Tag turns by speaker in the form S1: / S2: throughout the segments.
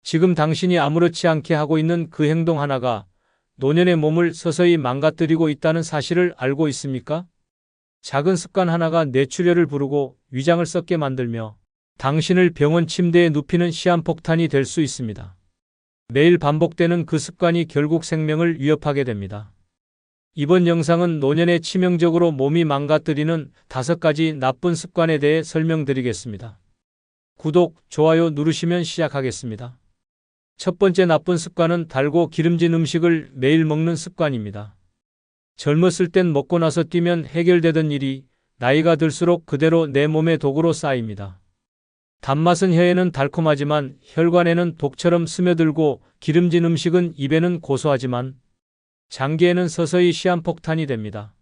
S1: 지금 당신이 아무렇지 않게 하고 있는 그 행동 하나가 노년의 몸을 서서히 망가뜨리고 있다는 사실을 알고 있습니까? 작은 습관 하나가 뇌출혈을 부르고 위장을 썩게 만들며 당신을 병원 침대에 눕히는 시한폭탄이 될 수 있습니다. 매일 반복되는 그 습관이 결국 생명을 위협하게 됩니다. 이번 영상은 노년에 치명적으로 몸이 망가뜨리는 5가지 나쁜 습관에 대해 설명드리겠습니다. 구독, 좋아요 누르시면 시작하겠습니다. 첫 번째 나쁜 습관은 달고 기름진 음식을 매일 먹는 습관입니다. 젊었을 땐 먹고 나서 뛰면 해결되던 일이 나이가 들수록 그대로 내 몸의 독으로 쌓입니다. 단맛은 혀에는 달콤하지만 혈관에는 독처럼 스며들고 기름진 음식은 입에는 고소하지만 장기에는 서서히 시한폭탄이 됩니다.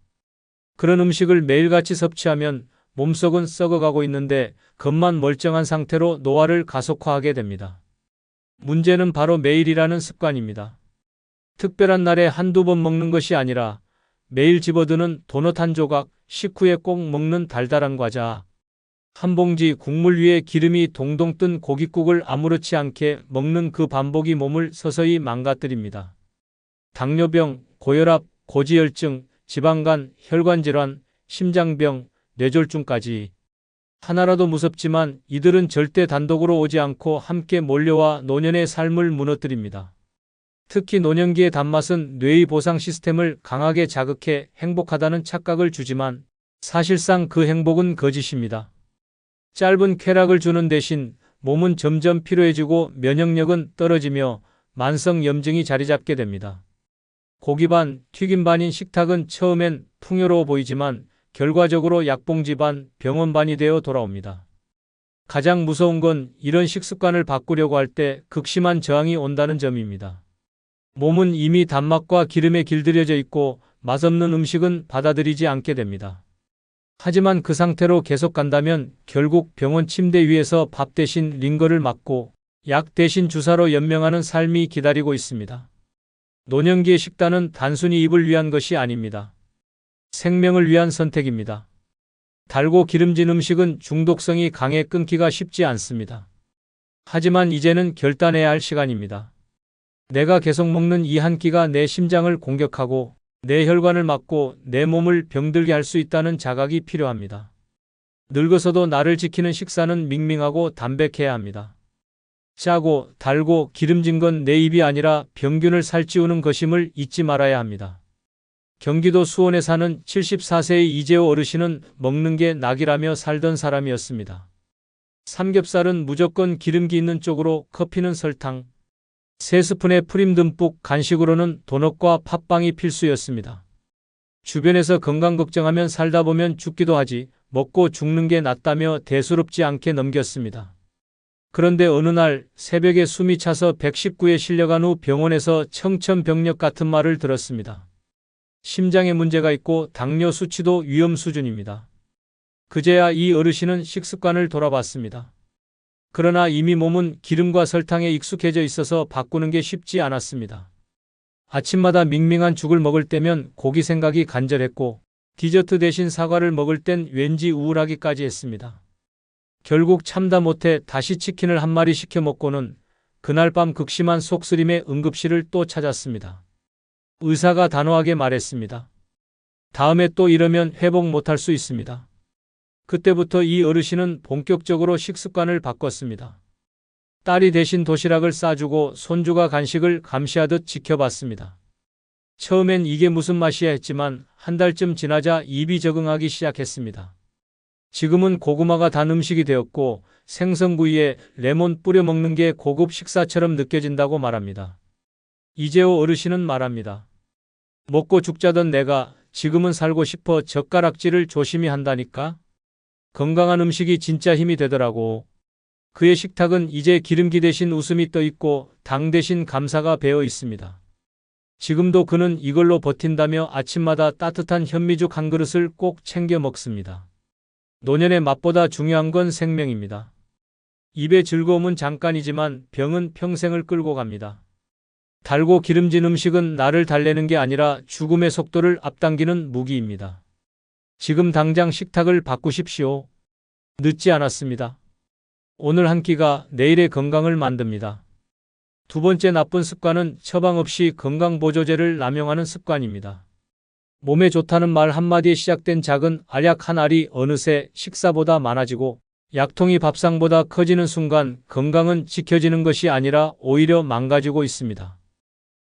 S1: 그런 음식을 매일같이 섭취하면 몸속은 썩어가고 있는데 겉만 멀쩡한 상태로 노화를 가속화하게 됩니다. 문제는 바로 매일이라는 습관입니다. 특별한 날에 한두 번 먹는 것이 아니라 매일 집어드는 도넛 한 조각, 식후에 꼭 먹는 달달한 과자, 한 봉지 국물 위에 기름이 동동 뜬 고깃국을 아무렇지 않게 먹는 그 반복이 몸을 서서히 망가뜨립니다. 당뇨병, 고혈압, 고지혈증, 지방간, 혈관질환, 심장병, 뇌졸중까지 하나라도 무섭지만 이들은 절대 단독으로 오지 않고 함께 몰려와 노년의 삶을 무너뜨립니다. 특히 노년기의 단맛은 뇌의 보상 시스템을 강하게 자극해 행복하다는 착각을 주지만 사실상 그 행복은 거짓입니다. 짧은 쾌락을 주는 대신 몸은 점점 피로해지고 면역력은 떨어지며 만성 염증이 자리 잡게 됩니다. 고기 반, 튀김 반인 식탁은 처음엔 풍요로워 보이지만 결과적으로 약봉지 반, 병원 반이 되어 돌아옵니다. 가장 무서운 건 이런 식습관을 바꾸려고 할 때 극심한 저항이 온다는 점입니다. 몸은 이미 단맛과 기름에 길들여져 있고 맛없는 음식은 받아들이지 않게 됩니다. 하지만 그 상태로 계속 간다면 결국 병원 침대 위에서 밥 대신 링거를 맞고 약 대신 주사로 연명하는 삶이 기다리고 있습니다. 노년기의 식단은 단순히 입을 위한 것이 아닙니다. 생명을 위한 선택입니다. 달고 기름진 음식은 중독성이 강해 끊기가 쉽지 않습니다. 하지만 이제는 결단해야 할 시간입니다. 내가 계속 먹는 이 한 끼가 내 심장을 공격하고 내 혈관을 막고 내 몸을 병들게 할 수 있다는 자각이 필요합니다. 늙어서도 나를 지키는 식사는 밍밍하고 담백해야 합니다. 짜고 달고 기름진 건 내 입이 아니라 병균을 살찌우는 것임을 잊지 말아야 합니다. 경기도 수원에 사는 74세의 이재호 어르신은 먹는 게 낙이라며 살던 사람이었습니다. 삼겹살은 무조건 기름기 있는 쪽으로, 커피는 설탕, 3스푼의 프림 듬뿍, 간식으로는 도넛과 팥빵이 필수였습니다. 주변에서 건강 걱정하면 살다 보면 죽기도 하지 먹고 죽는 게 낫다며 대수롭지 않게 넘겼습니다. 그런데 어느 날 새벽에 숨이 차서 119에 실려간 후 병원에서 청천벽력 같은 말을 들었습니다. 심장에 문제가 있고 당뇨 수치도 위험 수준입니다. 그제야 이 어르신은 식습관을 돌아봤습니다. 그러나 이미 몸은 기름과 설탕에 익숙해져 있어서 바꾸는 게 쉽지 않았습니다. 아침마다 밍밍한 죽을 먹을 때면 고기 생각이 간절했고 디저트 대신 사과를 먹을 땐 왠지 우울하기까지 했습니다. 결국 참다 못해 다시 치킨을 한 마리 시켜 먹고는 그날 밤 극심한 속쓰림에 응급실을 또 찾았습니다. 의사가 단호하게 말했습니다. 다음에 또 이러면 회복 못할 수 있습니다. 그때부터 이 어르신은 본격적으로 식습관을 바꿨습니다. 딸이 대신 도시락을 싸주고 손주가 간식을 감시하듯 지켜봤습니다. 처음엔 이게 무슨 맛이야 했지만 한 달쯤 지나자 입이 적응하기 시작했습니다. 지금은 고구마가 단 음식이 되었고 생선구이에 레몬 뿌려 먹는 게 고급 식사처럼 느껴진다고 말합니다. 이재호 어르신은 말합니다. 먹고 죽자던 내가 지금은 살고 싶어 젓가락질을 조심히 한다니까? 건강한 음식이 진짜 힘이 되더라고. 그의 식탁은 이제 기름기 대신 웃음이 떠 있고 당 대신 감사가 배어 있습니다. 지금도 그는 이걸로 버틴다며 아침마다 따뜻한 현미죽 한 그릇을 꼭 챙겨 먹습니다. 노년의 맛보다 중요한 건 생명입니다. 입의 즐거움은 잠깐이지만 병은 평생을 끌고 갑니다. 달고 기름진 음식은 나를 달래는 게 아니라 죽음의 속도를 앞당기는 무기입니다. 지금 당장 식탁을 바꾸십시오. 늦지 않았습니다. 오늘 한 끼가 내일의 건강을 만듭니다. 두 번째 나쁜 습관은 처방 없이 건강보조제를 남용하는 습관입니다. 몸에 좋다는 말 한마디에 시작된 작은 알약 한 알이 어느새 식사보다 많아지고 약통이 밥상보다 커지는 순간 건강은 지켜지는 것이 아니라 오히려 망가지고 있습니다.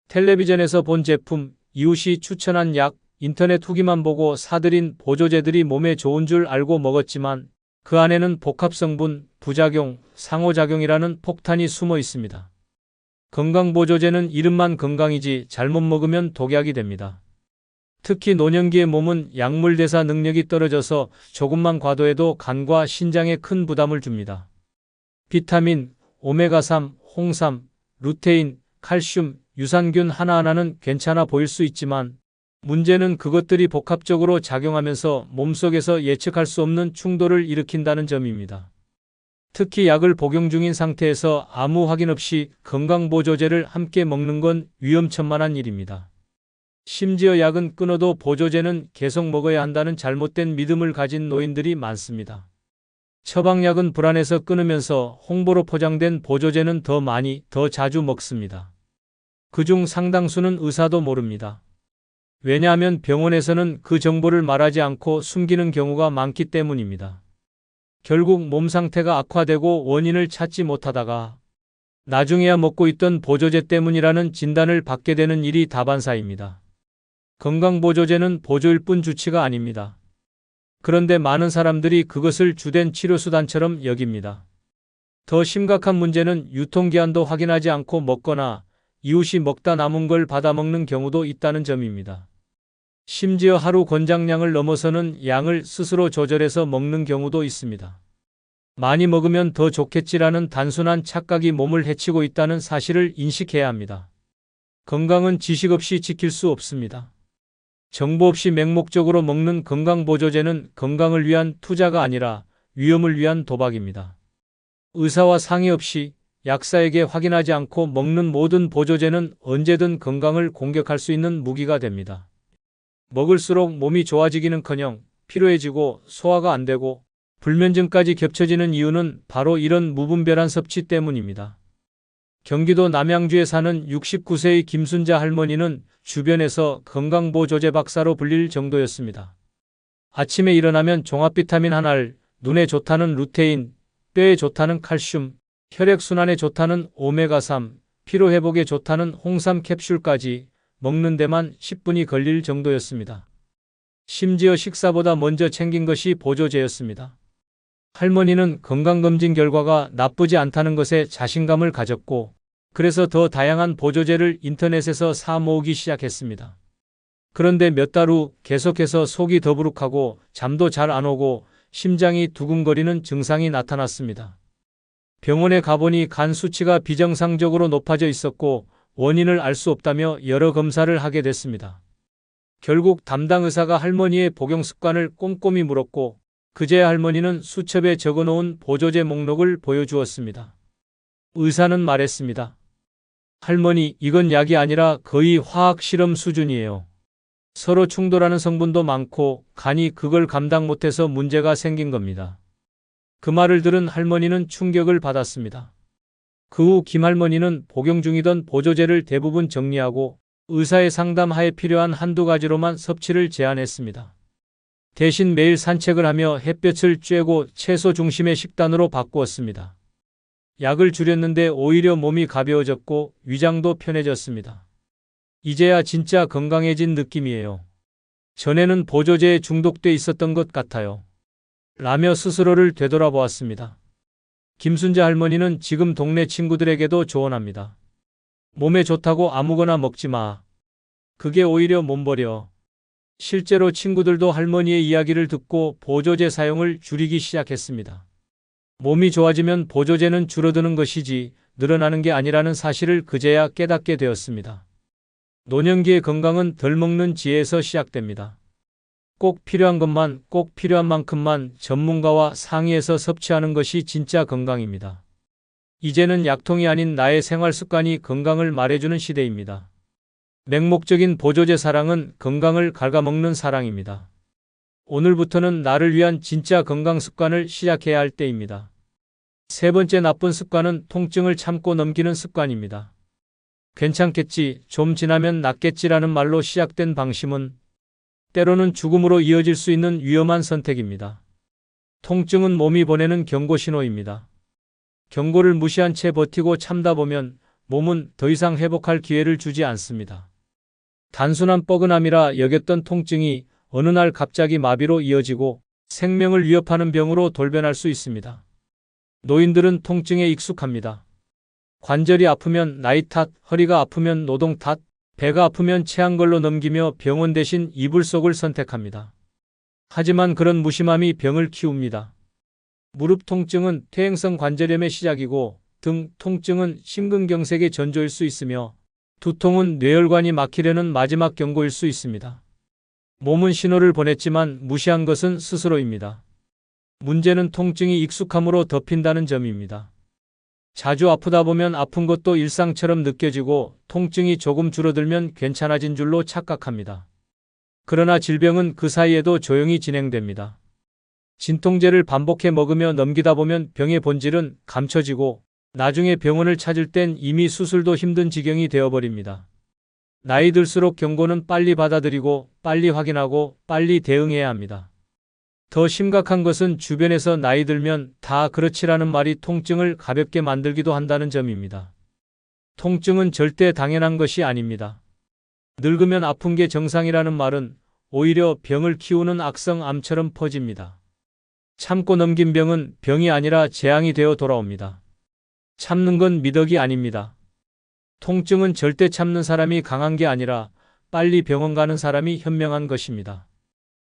S1: 텔레비전에서 본 제품, 이웃이 추천한 약, 인터넷 후기만 보고 사들인 보조제들이 몸에 좋은 줄 알고 먹었지만 그 안에는 복합성분, 부작용, 상호작용이라는 폭탄이 숨어 있습니다. 건강보조제는 이름만 건강이지 잘못 먹으면 독약이 됩니다. 특히 노년기의 몸은 약물 대사 능력이 떨어져서 조금만 과도해도 간과 신장에 큰 부담을 줍니다. 비타민, 오메가3, 홍삼, 루테인, 칼슘, 유산균 하나하나는 괜찮아 보일 수 있지만 문제는 그것들이 복합적으로 작용하면서 몸속에서 예측할 수 없는 충돌을 일으킨다는 점입니다. 특히 약을 복용 중인 상태에서 아무 확인 없이 건강보조제를 함께 먹는 건 위험천만한 일입니다. 심지어 약은 끊어도 보조제는 계속 먹어야 한다는 잘못된 믿음을 가진 노인들이 많습니다. 처방약은 불안해서 끊으면서 홍보로 포장된 보조제는 더 많이, 더 자주 먹습니다. 그중 상당수는 의사도 모릅니다. 왜냐하면 병원에서는 그 정보를 말하지 않고 숨기는 경우가 많기 때문입니다. 결국 몸 상태가 악화되고 원인을 찾지 못하다가 나중에야 먹고 있던 보조제 때문이라는 진단을 받게 되는 일이 다반사입니다. 건강보조제는 보조일 뿐 주치가 아닙니다. 그런데 많은 사람들이 그것을 주된 치료수단처럼 여깁니다. 더 심각한 문제는 유통기한도 확인하지 않고 먹거나 이웃이 먹다 남은 걸 받아먹는 경우도 있다는 점입니다. 심지어 하루 권장량을 넘어서는 양을 스스로 조절해서 먹는 경우도 있습니다. 많이 먹으면 더 좋겠지라는 단순한 착각이 몸을 해치고 있다는 사실을 인식해야 합니다. 건강은 지식 없이 지킬 수 없습니다. 정보 없이 맹목적으로 먹는 건강보조제는 건강을 위한 투자가 아니라 위험을 위한 도박입니다. 의사와 상의 없이 약사에게 확인하지 않고 먹는 모든 보조제는 언제든 건강을 공격할 수 있는 무기가 됩니다. 먹을수록 몸이 좋아지기는커녕 피로해지고 소화가 안 되고 불면증까지 겹쳐지는 이유는 바로 이런 무분별한 섭취 때문입니다. 경기도 남양주에 사는 69세의 김순자 할머니는 주변에서 건강보조제 박사로 불릴 정도였습니다. 아침에 일어나면 종합비타민 한 알, 눈에 좋다는 루테인, 뼈에 좋다는 칼슘, 혈액순환에 좋다는 오메가3, 피로회복에 좋다는 홍삼 캡슐까지 먹는 데만 10분이 걸릴 정도였습니다. 심지어 식사보다 먼저 챙긴 것이 보조제였습니다. 할머니는 건강검진 결과가 나쁘지 않다는 것에 자신감을 가졌고 그래서 더 다양한 보조제를 인터넷에서 사 모으기 시작했습니다. 그런데 몇 달 후 계속해서 속이 더부룩하고 잠도 잘 안 오고 심장이 두근거리는 증상이 나타났습니다. 병원에 가보니 간 수치가 비정상적으로 높아져 있었고 원인을 알 수 없다며 여러 검사를 하게 됐습니다. 결국 담당 의사가 할머니의 복용 습관을 꼼꼼히 물었고 그제야 할머니는 수첩에 적어놓은 보조제 목록을 보여주었습니다. 의사는 말했습니다. 할머니, 이건 약이 아니라 거의 화학 실험 수준이에요. 서로 충돌하는 성분도 많고 간이 그걸 감당 못해서 문제가 생긴 겁니다. 그 말을 들은 할머니는 충격을 받았습니다. 그 후 김할머니는 복용 중이던 보조제를 대부분 정리하고 의사의 상담하에 필요한 한두 가지로만 섭취를 제한했습니다. 대신 매일 산책을 하며 햇볕을 쬐고 채소 중심의 식단으로 바꾸었습니다. 약을 줄였는데 오히려 몸이 가벼워졌고 위장도 편해졌습니다. 이제야 진짜 건강해진 느낌이에요. 전에는 보조제에 중독돼 있었던 것 같아요. 라며 스스로를 되돌아보았습니다. 김순자 할머니는 지금 동네 친구들에게도 조언합니다. 몸에 좋다고 아무거나 먹지 마. 그게 오히려 몸버려. 실제로 친구들도 할머니의 이야기를 듣고 보조제 사용을 줄이기 시작했습니다. 몸이 좋아지면 보조제는 줄어드는 것이지 늘어나는 게 아니라는 사실을 그제야 깨닫게 되었습니다. 노년기의 건강은 덜 먹는 지혜에서 시작됩니다. 꼭 필요한 것만, 꼭 필요한 만큼만 전문가와 상의해서 섭취하는 것이 진짜 건강입니다. 이제는 약통이 아닌 나의 생활 습관이 건강을 말해주는 시대입니다. 맹목적인 보조제 사랑은 건강을 갉아먹는 사랑입니다. 오늘부터는 나를 위한 진짜 건강 습관을 시작해야 할 때입니다. 세 번째 나쁜 습관은 통증을 참고 넘기는 습관입니다. 괜찮겠지, 좀 지나면 낫겠지라는 말로 시작된 방심은 때로는 죽음으로 이어질 수 있는 위험한 선택입니다. 통증은 몸이 보내는 경고 신호입니다. 경고를 무시한 채 버티고 참다 보면 몸은 더 이상 회복할 기회를 주지 않습니다. 단순한 뻐근함이라 여겼던 통증이 어느 날 갑자기 마비로 이어지고 생명을 위협하는 병으로 돌변할 수 있습니다. 노인들은 통증에 익숙합니다. 관절이 아프면 나이 탓, 허리가 아프면 노동 탓, 배가 아프면 체한 걸로 넘기며 병원 대신 이불 속을 선택합니다. 하지만 그런 무심함이 병을 키웁니다. 무릎 통증은 퇴행성 관절염의 시작이고 등 통증은 심근경색의 전조일 수 있으며 두통은 뇌혈관이 막히려는 마지막 경고일 수 있습니다. 몸은 신호를 보냈지만 무시한 것은 스스로입니다. 문제는 통증이 익숙함으로 덮인다는 점입니다. 자주 아프다 보면 아픈 것도 일상처럼 느껴지고 통증이 조금 줄어들면 괜찮아진 줄로 착각합니다. 그러나 질병은 그 사이에도 조용히 진행됩니다. 진통제를 반복해 먹으며 넘기다 보면 병의 본질은 감춰지고 나중에 병원을 찾을 땐 이미 수술도 힘든 지경이 되어버립니다. 나이 들수록 경고는 빨리 받아들이고 빨리 확인하고 빨리 대응해야 합니다. 더 심각한 것은 주변에서 나이 들면 다 그렇지라는 말이 통증을 가볍게 만들기도 한다는 점입니다. 통증은 절대 당연한 것이 아닙니다. 늙으면 아픈 게 정상이라는 말은 오히려 병을 키우는 악성 암처럼 퍼집니다. 참고 넘긴 병은 병이 아니라 재앙이 되어 돌아옵니다. 참는 건 미덕이 아닙니다. 통증은 절대 참는 사람이 강한 게 아니라 빨리 병원 가는 사람이 현명한 것입니다.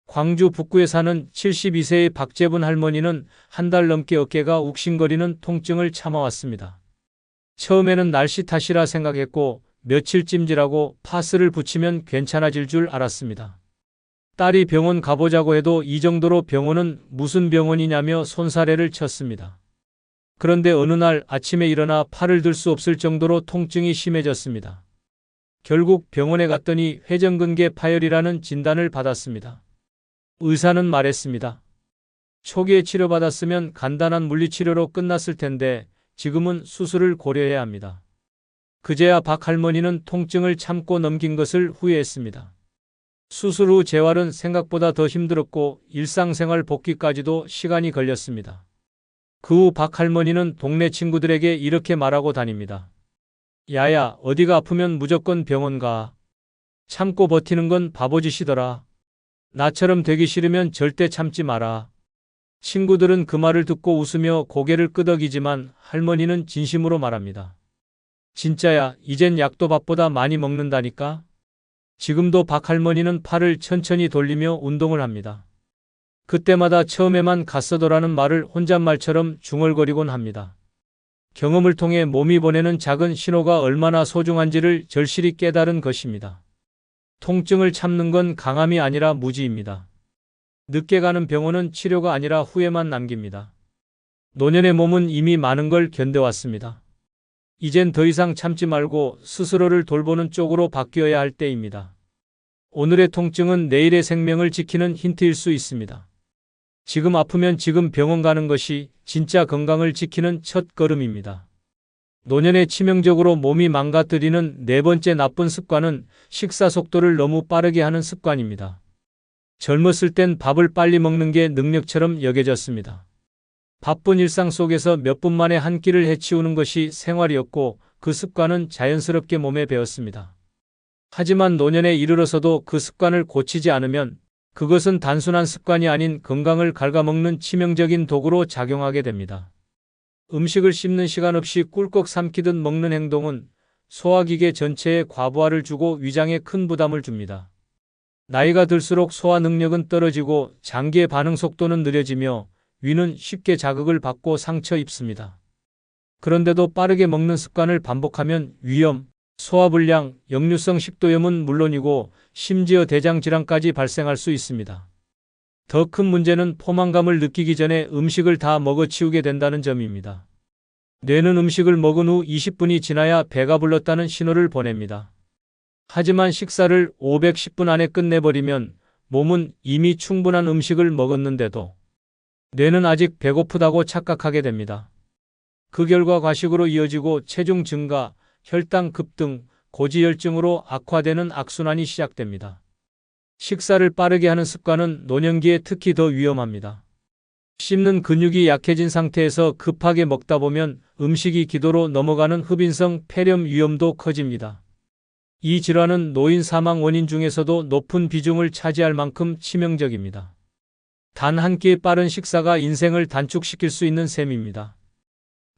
S1: 광주 북구에 사는 72세의 박재분 할머니는 한 달 넘게 어깨가 욱신거리는 통증을 참아왔습니다. 처음에는 날씨 탓이라 생각했고 며칠 찜질하고 파스를 붙이면 괜찮아질 줄 알았습니다. 딸이 병원 가보자고 해도 이 정도로 병원은 무슨 병원이냐며 손사래를 쳤습니다. 그런데 어느 날 아침에 일어나 팔을 들 수 없을 정도로 통증이 심해졌습니다. 결국 병원에 갔더니 회전근개 파열이라는 진단을 받았습니다. 의사는 말했습니다. 초기에 치료받았으면 간단한 물리치료로 끝났을 텐데 지금은 수술을 고려해야 합니다. 그제야 박 할머니는 통증을 참고 넘긴 것을 후회했습니다. 수술 후 재활은 생각보다 더 힘들었고 일상생활 복귀까지도 시간이 걸렸습니다. 그 후 박 할머니는 동네 친구들에게 이렇게 말하고 다닙니다. 야야, 어디가 아프면 무조건 병원 가. 참고 버티는 건 바보짓이더라. 나처럼 되기 싫으면 절대 참지 마라. 친구들은 그 말을 듣고 웃으며 고개를 끄덕이지만 할머니는 진심으로 말합니다. 진짜야, 이젠 약도 밥보다 많이 먹는다니까. 지금도 박 할머니는 팔을 천천히 돌리며 운동을 합니다. 그때마다 처음에만 갔어도라는 말을 혼잣말처럼 중얼거리곤 합니다. 경험을 통해 몸이 보내는 작은 신호가 얼마나 소중한지를 절실히 깨달은 것입니다. 통증을 참는 건 강함이 아니라 무지입니다. 늦게 가는 병원은 치료가 아니라 후회만 남깁니다. 노년의 몸은 이미 많은 걸 견뎌왔습니다. 이젠 더 이상 참지 말고 스스로를 돌보는 쪽으로 바뀌어야 할 때입니다. 오늘의 통증은 내일의 생명을 지키는 힌트일 수 있습니다. 지금 아프면 지금 병원 가는 것이 진짜 건강을 지키는 첫 걸음입니다. 노년에 치명적으로 몸이 망가뜨리는 네 번째 나쁜 습관은 식사 속도를 너무 빠르게 하는 습관입니다. 젊었을 땐 밥을 빨리 먹는 게 능력처럼 여겨졌습니다. 바쁜 일상 속에서 몇 분 만에 한 끼를 해치우는 것이 생활이었고 그 습관은 자연스럽게 몸에 배었습니다. 하지만 노년에 이르러서도 그 습관을 고치지 않으면 그것은 단순한 습관이 아닌 건강을 갉아먹는 치명적인 도구로 작용하게 됩니다. 음식을 씹는 시간 없이 꿀꺽 삼키듯 먹는 행동은 소화기계 전체에 과부하를 주고 위장에 큰 부담을 줍니다. 나이가 들수록 소화 능력은 떨어지고 장기의 반응 속도는 느려지며 위는 쉽게 자극을 받고 상처 입습니다. 그런데도 빠르게 먹는 습관을 반복하면 위염, 소화불량, 역류성 식도염은 물론이고 심지어 대장질환까지 발생할 수 있습니다. 더 큰 문제는 포만감을 느끼기 전에 음식을 다 먹어치우게 된다는 점입니다. 뇌는 음식을 먹은 후 20분이 지나야 배가 불렀다는 신호를 보냅니다. 하지만 식사를 510분 안에 끝내버리면 몸은 이미 충분한 음식을 먹었는데도 뇌는 아직 배고프다고 착각하게 됩니다. 그 결과 과식으로 이어지고 체중 증가, 혈당 급등, 고지혈증으로 악화되는 악순환이 시작됩니다. 식사를 빠르게 하는 습관은 노년기에 특히 더 위험합니다. 씹는 근육이 약해진 상태에서 급하게 먹다 보면 음식이 기도로 넘어가는 흡인성 폐렴 위험도 커집니다. 이 질환은 노인 사망 원인 중에서도 높은 비중을 차지할 만큼 치명적입니다. 단 한 끼의 빠른 식사가 인생을 단축시킬 수 있는 셈입니다.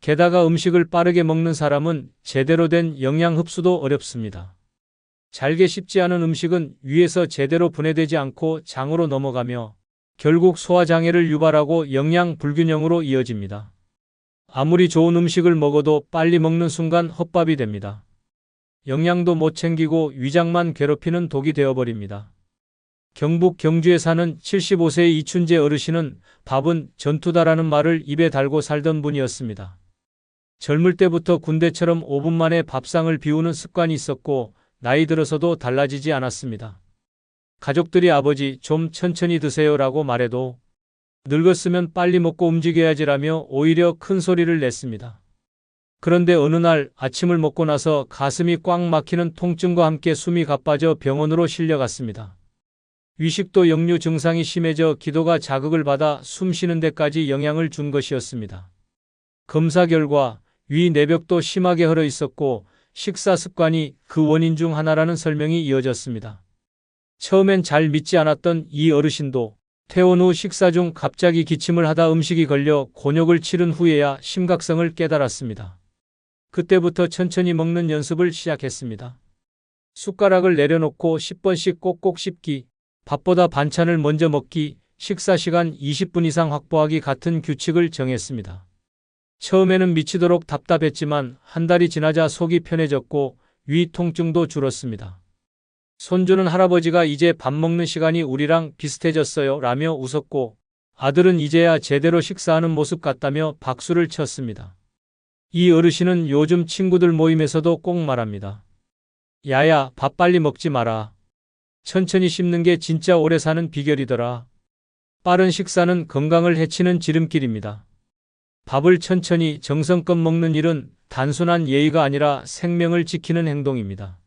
S1: 게다가 음식을 빠르게 먹는 사람은 제대로 된 영양 흡수도 어렵습니다. 잘게 씹지 않은 음식은 위에서 제대로 분해되지 않고 장으로 넘어가며 결국 소화장애를 유발하고 영양 불균형으로 이어집니다. 아무리 좋은 음식을 먹어도 빨리 먹는 순간 헛밥이 됩니다. 영양도 못 챙기고 위장만 괴롭히는 독이 되어버립니다. 경북 경주에 사는 75세의 이춘재 어르신은 밥은 전투다라는 말을 입에 달고 살던 분이었습니다. 젊을 때부터 군대처럼 5분 만에 밥상을 비우는 습관이 있었고 나이 들어서도 달라지지 않았습니다. 가족들이 아버지 좀 천천히 드세요라고 말해도 늙었으면 빨리 먹고 움직여야지라며 오히려 큰 소리를 냈습니다. 그런데 어느 날 아침을 먹고 나서 가슴이 꽉 막히는 통증과 함께 숨이 가빠져 병원으로 실려갔습니다. 위식도 역류 증상이 심해져 기도가 자극을 받아 숨 쉬는 데까지 영향을 준 것이었습니다. 검사 결과 위 내벽도 심하게 헐어 있었고 식사 습관이 그 원인 중 하나라는 설명이 이어졌습니다. 처음엔 잘 믿지 않았던 이 어르신도 퇴원 후 식사 중 갑자기 기침을 하다 음식이 걸려 곤욕을 치른 후에야 심각성을 깨달았습니다. 그때부터 천천히 먹는 연습을 시작했습니다. 숟가락을 내려놓고 10번씩 꼭꼭 씹기, 밥보다 반찬을 먼저 먹기, 식사 시간 20분 이상 확보하기 같은 규칙을 정했습니다. 처음에는 미치도록 답답했지만 한 달이 지나자 속이 편해졌고 위 통증도 줄었습니다. 손주는 할아버지가 이제 밥 먹는 시간이 우리랑 비슷해졌어요 라며 웃었고 아들은 이제야 제대로 식사하는 모습 같다며 박수를 쳤습니다. 이 어르신은 요즘 친구들 모임에서도 꼭 말합니다. 야야, 밥 빨리 먹지 마라. 천천히 씹는 게 진짜 오래 사는 비결이더라. 빠른 식사는 건강을 해치는 지름길입니다. 밥을 천천히 정성껏 먹는 일은 단순한 예의가 아니라 생명을 지키는 행동입니다.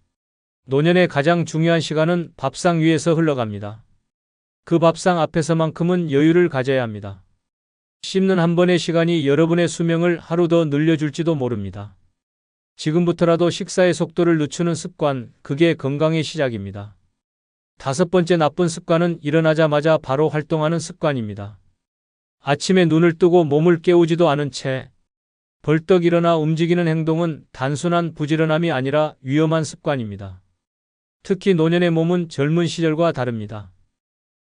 S1: 노년의 가장 중요한 시간은 밥상 위에서 흘러갑니다. 그 밥상 앞에서만큼은 여유를 가져야 합니다. 씹는 한 번의 시간이 여러분의 수명을 하루 더 늘려줄지도 모릅니다. 지금부터라도 식사의 속도를 늦추는 습관, 그게 건강의 시작입니다. 5번째 나쁜 습관은 일어나자마자 바로 활동하는 습관입니다. 아침에 눈을 뜨고 몸을 깨우지도 않은 채 벌떡 일어나 움직이는 행동은 단순한 부지런함이 아니라 위험한 습관입니다. 특히 노년의 몸은 젊은 시절과 다릅니다.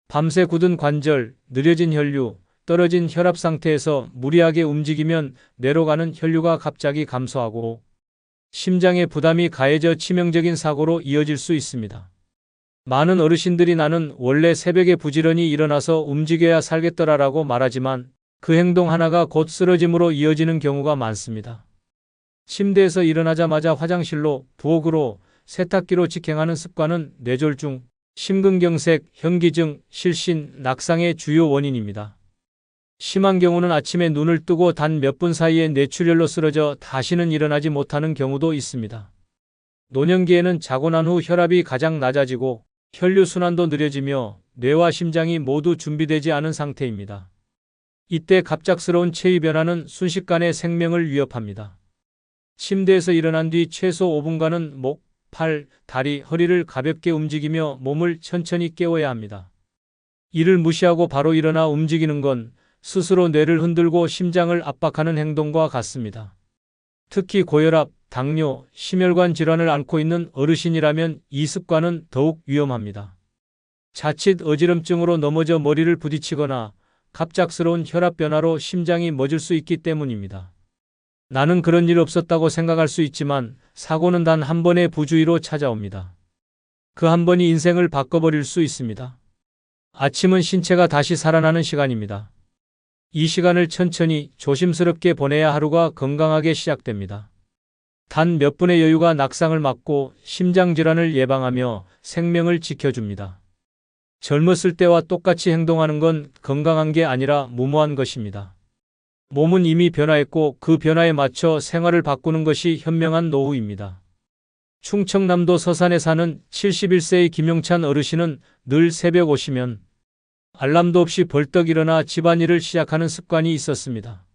S1: 밤새 굳은 관절, 느려진 혈류, 떨어진 혈압 상태에서 무리하게 움직이면 뇌로 가는 혈류가 갑자기 감소하고 심장에 부담이 가해져 치명적인 사고로 이어질 수 있습니다. 많은 어르신들이 나는 원래 새벽에 부지런히 일어나서 움직여야 살겠더라라고 말하지만 그 행동 하나가 곧 쓰러짐으로 이어지는 경우가 많습니다. 침대에서 일어나자마자 화장실로, 부엌으로, 세탁기로 직행하는 습관은 뇌졸중, 심근경색, 현기증, 실신, 낙상의 주요 원인입니다. 심한 경우는 아침에 눈을 뜨고 단 몇 분 사이에 뇌출혈로 쓰러져 다시는 일어나지 못하는 경우도 있습니다. 노년기에는 자고 난 후 혈압이 가장 낮아지고 혈류순환도 느려지며 뇌와 심장이 모두 준비되지 않은 상태입니다. 이때 갑작스러운 체위 변화는 순식간에 생명을 위협합니다. 침대에서 일어난 뒤 최소 5분간은 목, 팔, 다리, 허리를 가볍게 움직이며 몸을 천천히 깨워야 합니다. 이를 무시하고 바로 일어나 움직이는 건 스스로 뇌를 흔들고 심장을 압박하는 행동과 같습니다. 특히 고혈압, 당뇨, 심혈관 질환을 앓고 있는 어르신이라면 이 습관은 더욱 위험합니다. 자칫 어지럼증으로 넘어져 머리를 부딪히거나 갑작스러운 혈압 변화로 심장이 멎을 수 있기 때문입니다. 나는 그런 일 없었다고 생각할 수 있지만 사고는 단 한 번의 부주의로 찾아옵니다. 그 한 번이 인생을 바꿔버릴 수 있습니다. 아침은 신체가 다시 살아나는 시간입니다. 이 시간을 천천히 조심스럽게 보내야 하루가 건강하게 시작됩니다. 단 몇 분의 여유가 낙상을 막고 심장질환을 예방하며 생명을 지켜줍니다. 젊었을 때와 똑같이 행동하는 건 건강한 게 아니라 무모한 것입니다. 몸은 이미 변화했고 그 변화에 맞춰 생활을 바꾸는 것이 현명한 노후입니다. 충청남도 서산에 사는 71세의 김용찬 어르신은 늘 새벽 오시면 알람도 없이 벌떡 일어나 집안일을 시작하는 습관이 있었습니다.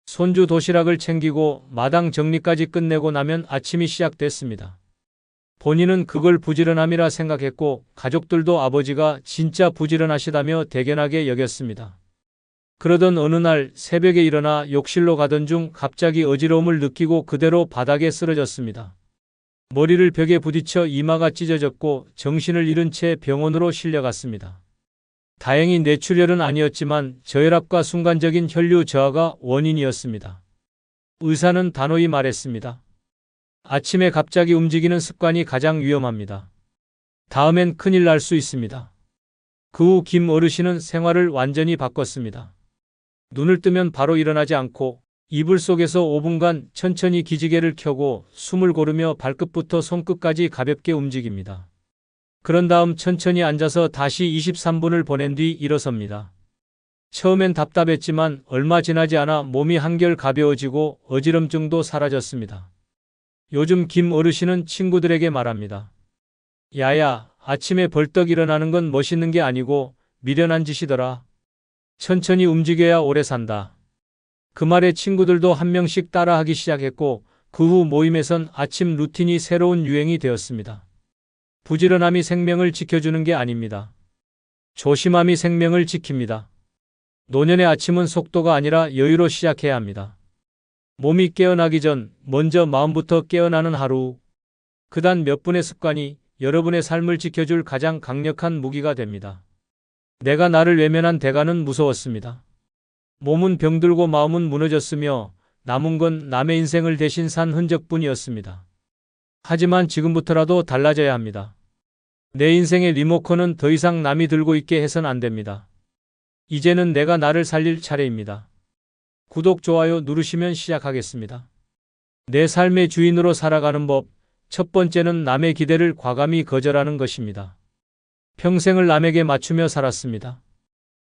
S1: 손주 도시락을 챙기고 마당 정리까지 끝내고 나면 아침이 시작됐습니다. 본인은 그걸 부지런함이라 생각했고 가족들도 아버지가 진짜 부지런하시다며 대견하게 여겼습니다. 그러던 어느 날 새벽에 일어나 욕실로 가던 중 갑자기 어지러움을 느끼고 그대로 바닥에 쓰러졌습니다. 머리를 벽에 부딪혀 이마가 찢어졌고 정신을 잃은 채 병원으로 실려갔습니다. 다행히 뇌출혈은 아니었지만 저혈압과 순간적인 혈류 저하가 원인이었습니다. 의사는 단호히 말했습니다. 아침에 갑자기 움직이는 습관이 가장 위험합니다. 다음엔 큰일 날 수 있습니다. 그 후 김 어르신은 생활을 완전히 바꿨습니다. 눈을 뜨면 바로 일어나지 않고 이불 속에서 5분간 천천히 기지개를 켜고 숨을 고르며 발끝부터 손끝까지 가볍게 움직입니다. 그런 다음 천천히 앉아서 다시 23분을 보낸 뒤 일어섭니다. 처음엔 답답했지만 얼마 지나지 않아 몸이 한결 가벼워지고 어지럼증도 사라졌습니다. 요즘 김 어르신은 친구들에게 말합니다. 야야, 아침에 벌떡 일어나는 건 멋있는 게 아니고 미련한 짓이더라. 천천히 움직여야 오래 산다. 그 말에 친구들도 한 명씩 따라하기 시작했고 그 후 모임에선 아침 루틴이 새로운 유행이 되었습니다. 부지런함이 생명을 지켜주는 게 아닙니다. 조심함이 생명을 지킵니다. 노년의 아침은 속도가 아니라 여유로 시작해야 합니다. 몸이 깨어나기 전 먼저 마음부터 깨어나는 하루. 그단 몇 분의 습관이 여러분의 삶을 지켜줄 가장 강력한 무기가 됩니다. 내가 나를 외면한 대가는 무서웠습니다. 몸은 병들고 마음은 무너졌으며 남은 건 남의 인생을 대신 산 흔적뿐이었습니다. 하지만 지금부터라도 달라져야 합니다. 내 인생의 리모컨은 더 이상 남이 들고 있게 해선 안 됩니다. 이제는 내가 나를 살릴 차례입니다. 구독, 좋아요 누르시면 시작하겠습니다. 내 삶의 주인으로 살아가는 법. 첫 번째는 남의 기대를 과감히 거절하는 것입니다. 평생을 남에게 맞추며 살았습니다.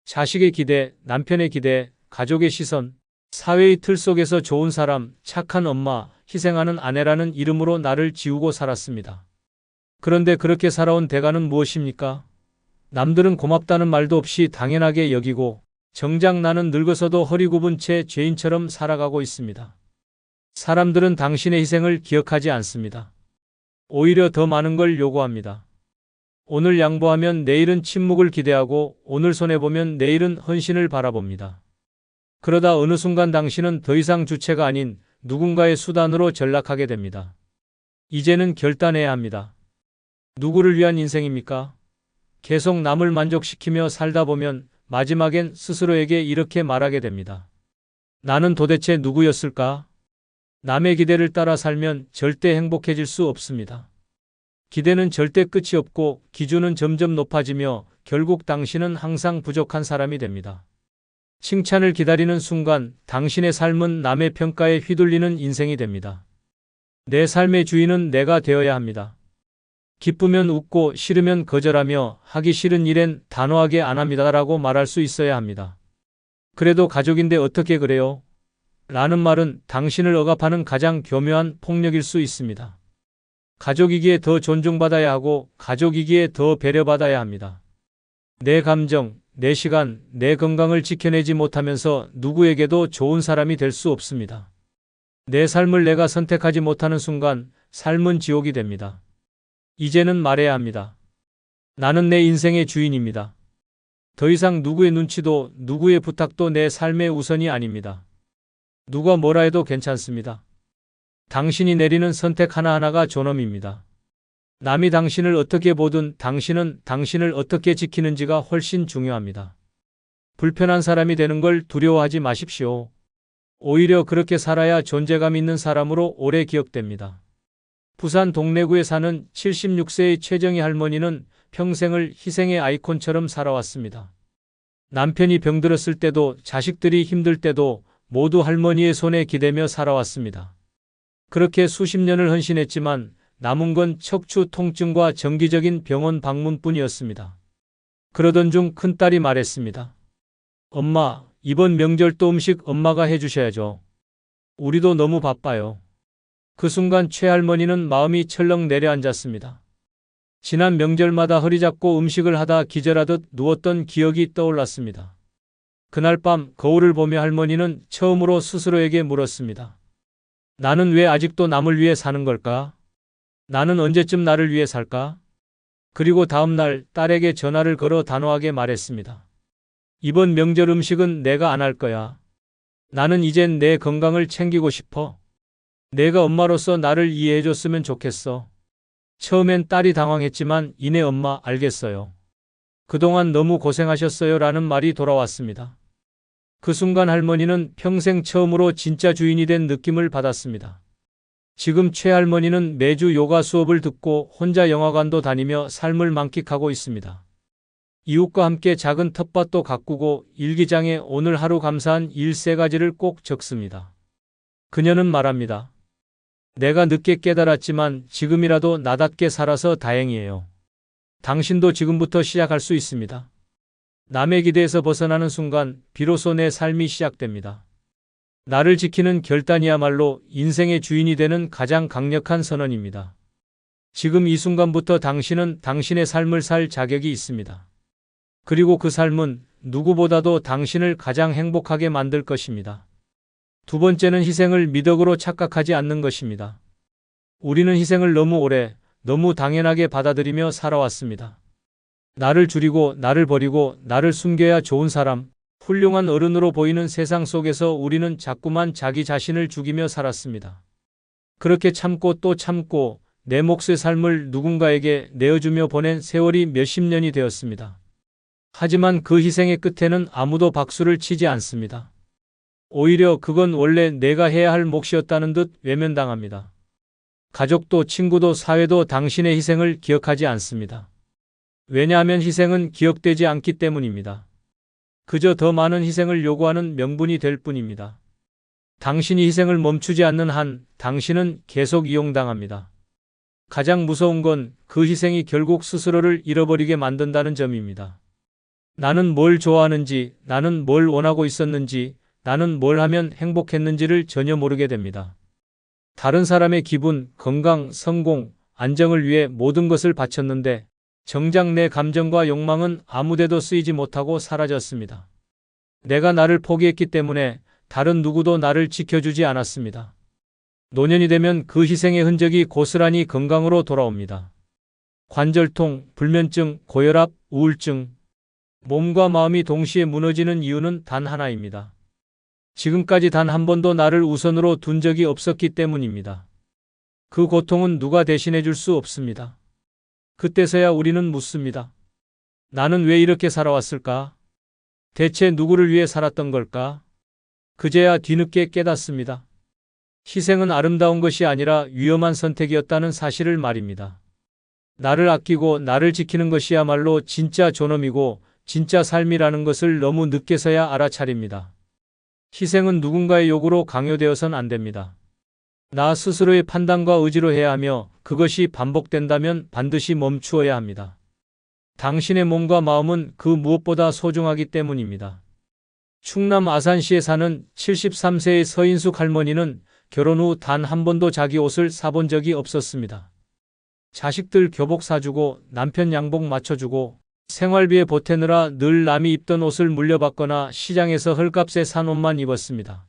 S1: 자식의 기대, 남편의 기대, 가족의 시선, 사회의 틀 속에서 좋은 사람, 착한 엄마, 희생하는 아내라는 이름으로 나를 지우고 살았습니다. 그런데 그렇게 살아온 대가는 무엇입니까? 남들은 고맙다는 말도 없이 당연하게 여기고 정작 나는 늙어서도 허리 굽은 채 죄인처럼 살아가고 있습니다. 사람들은 당신의 희생을 기억하지 않습니다. 오히려 더 많은 걸 요구합니다. 오늘 양보하면 내일은 침묵을 기대하고 오늘 손해보면 내일은 헌신을 바라봅니다. 그러다 어느 순간 당신은 더 이상 주체가 아닌 누군가의 수단으로 전락하게 됩니다. 이제는 결단해야 합니다. 누구를 위한 인생입니까? 계속 남을 만족시키며 살다 보면 마지막엔 스스로에게 이렇게 말하게 됩니다. 나는 도대체 누구였을까? 남의 기대를 따라 살면 절대 행복해질 수 없습니다. 기대는 절대 끝이 없고 기준은 점점 높아지며 결국 당신은 항상 부족한 사람이 됩니다. 칭찬을 기다리는 순간 당신의 삶은 남의 평가에 휘둘리는 인생이 됩니다. 내 삶의 주인은 내가 되어야 합니다. 기쁘면 웃고 싫으면 거절하며 하기 싫은 일엔 단호하게 안 합니다라고 말할 수 있어야 합니다. 그래도 가족인데 어떻게 그래요? 라는 말은 당신을 억압하는 가장 교묘한 폭력일 수 있습니다. 가족이기에 더 존중받아야 하고 가족이기에 더 배려받아야 합니다. 내 감정, 내 시간, 내 건강을 지켜내지 못하면서 누구에게도 좋은 사람이 될 수 없습니다. 내 삶을 내가 선택하지 못하는 순간 삶은 지옥이 됩니다. 이제는 말해야 합니다. 나는 내 인생의 주인입니다. 더 이상 누구의 눈치도 누구의 부탁도 내 삶의 우선이 아닙니다. 누가 뭐라 해도 괜찮습니다. 당신이 내리는 선택 하나하나가 존엄입니다. 남이 당신을 어떻게 보든 당신은 당신을 어떻게 지키는지가 훨씬 중요합니다. 불편한 사람이 되는 걸 두려워하지 마십시오. 오히려 그렇게 살아야 존재감 있는 사람으로 오래 기억됩니다. 부산 동래구에 사는 76세의 최정희 할머니는 평생을 희생의 아이콘처럼 살아왔습니다. 남편이 병들었을 때도 자식들이 힘들 때도 모두 할머니의 손에 기대며 살아왔습니다. 그렇게 수십 년을 헌신했지만 남은 건 척추 통증과 정기적인 병원 방문뿐이었습니다. 그러던 중 큰딸이 말했습니다. 엄마, 이번 명절도 음식 엄마가 해주셔야죠. 우리도 너무 바빠요. 그 순간 최할머니는 마음이 철렁 내려앉았습니다. 지난 명절마다 허리 잡고 음식을 하다 기절하듯 누웠던 기억이 떠올랐습니다. 그날 밤 거울을 보며 할머니는 처음으로 스스로에게 물었습니다. 나는 왜 아직도 남을 위해 사는 걸까? 나는 언제쯤 나를 위해 살까? 그리고 다음 날 딸에게 전화를 걸어 단호하게 말했습니다. 이번 명절 음식은 내가 안 할 거야. 나는 이젠 내 건강을 챙기고 싶어. 내가 엄마로서 나를 이해해줬으면 좋겠어. 처음엔 딸이 당황했지만 이내 엄마 알겠어요. 그동안 너무 고생하셨어요 라는 말이 돌아왔습니다. 그 순간 할머니는 평생 처음으로 진짜 주인이 된 느낌을 받았습니다. 지금 최할머니는 매주 요가 수업을 듣고 혼자 영화관도 다니며 삶을 만끽하고 있습니다. 이웃과 함께 작은 텃밭도 가꾸고 일기장에 오늘 하루 감사한 일 3가지를 꼭 적습니다. 그녀는 말합니다. 내가 늦게 깨달았지만 지금이라도 나답게 살아서 다행이에요. 당신도 지금부터 시작할 수 있습니다. 남의 기대에서 벗어나는 순간 비로소 내 삶이 시작됩니다. 나를 지키는 결단이야말로 인생의 주인이 되는 가장 강력한 선언입니다. 지금 이 순간부터 당신은 당신의 삶을 살 자격이 있습니다. 그리고 그 삶은 누구보다도 당신을 가장 행복하게 만들 것입니다. 두 번째는 희생을 미덕으로 착각하지 않는 것입니다. 우리는 희생을 너무 오래, 너무 당연하게 받아들이며 살아왔습니다. 나를 줄이고 나를 버리고 나를 숨겨야 좋은 사람, 훌륭한 어른으로 보이는 세상 속에서 우리는 자꾸만 자기 자신을 죽이며 살았습니다. 그렇게 참고 또 참고 내 몫의 삶을 누군가에게 내어주며 보낸 세월이 몇십 년이 되었습니다. 하지만 그 희생의 끝에는 아무도 박수를 치지 않습니다. 오히려 그건 원래 내가 해야 할 몫이었다는 듯 외면당합니다. 가족도 친구도 사회도 당신의 희생을 기억하지 않습니다. 왜냐하면 희생은 기억되지 않기 때문입니다. 그저 더 많은 희생을 요구하는 명분이 될 뿐입니다. 당신이 희생을 멈추지 않는 한 당신은 계속 이용당합니다. 가장 무서운 건 그 희생이 결국 스스로를 잃어버리게 만든다는 점입니다. 나는 뭘 좋아하는지, 나는 뭘 원하고 있었는지, 나는 뭘 하면 행복했는지를 전혀 모르게 됩니다. 다른 사람의 기분, 건강, 성공, 안정을 위해 모든 것을 바쳤는데 정작 내 감정과 욕망은 아무데도 쓰이지 못하고 사라졌습니다. 내가 나를 포기했기 때문에 다른 누구도 나를 지켜주지 않았습니다. 노년이 되면 그 희생의 흔적이 고스란히 건강으로 돌아옵니다. 관절통, 불면증, 고혈압, 우울증. 몸과 마음이 동시에 무너지는 이유는 단 하나입니다. 지금까지 단 한 번도 나를 우선으로 둔 적이 없었기 때문입니다. 그 고통은 누가 대신해 줄 수 없습니다. 그때서야 우리는 묻습니다. 나는 왜 이렇게 살아왔을까? 대체 누구를 위해 살았던 걸까? 그제야 뒤늦게 깨닫습니다. 희생은 아름다운 것이 아니라 위험한 선택이었다는 사실을 말입니다. 나를 아끼고 나를 지키는 것이야말로 진짜 존엄이고 진짜 삶이라는 것을 너무 늦게서야 알아차립니다. 희생은 누군가의 요구로 강요되어선 안 됩니다. 나 스스로의 판단과 의지로 해야 하며 그것이 반복된다면 반드시 멈추어야 합니다. 당신의 몸과 마음은 그 무엇보다 소중하기 때문입니다. 충남 아산시에 사는 73세의 서인숙 할머니는 결혼 후 단 한 번도 자기 옷을 사본 적이 없었습니다. 자식들 교복 사주고 남편 양복 맞춰주고 생활비에 보태느라 늘 남이 입던 옷을 물려받거나 시장에서 헐값에 산 옷만 입었습니다.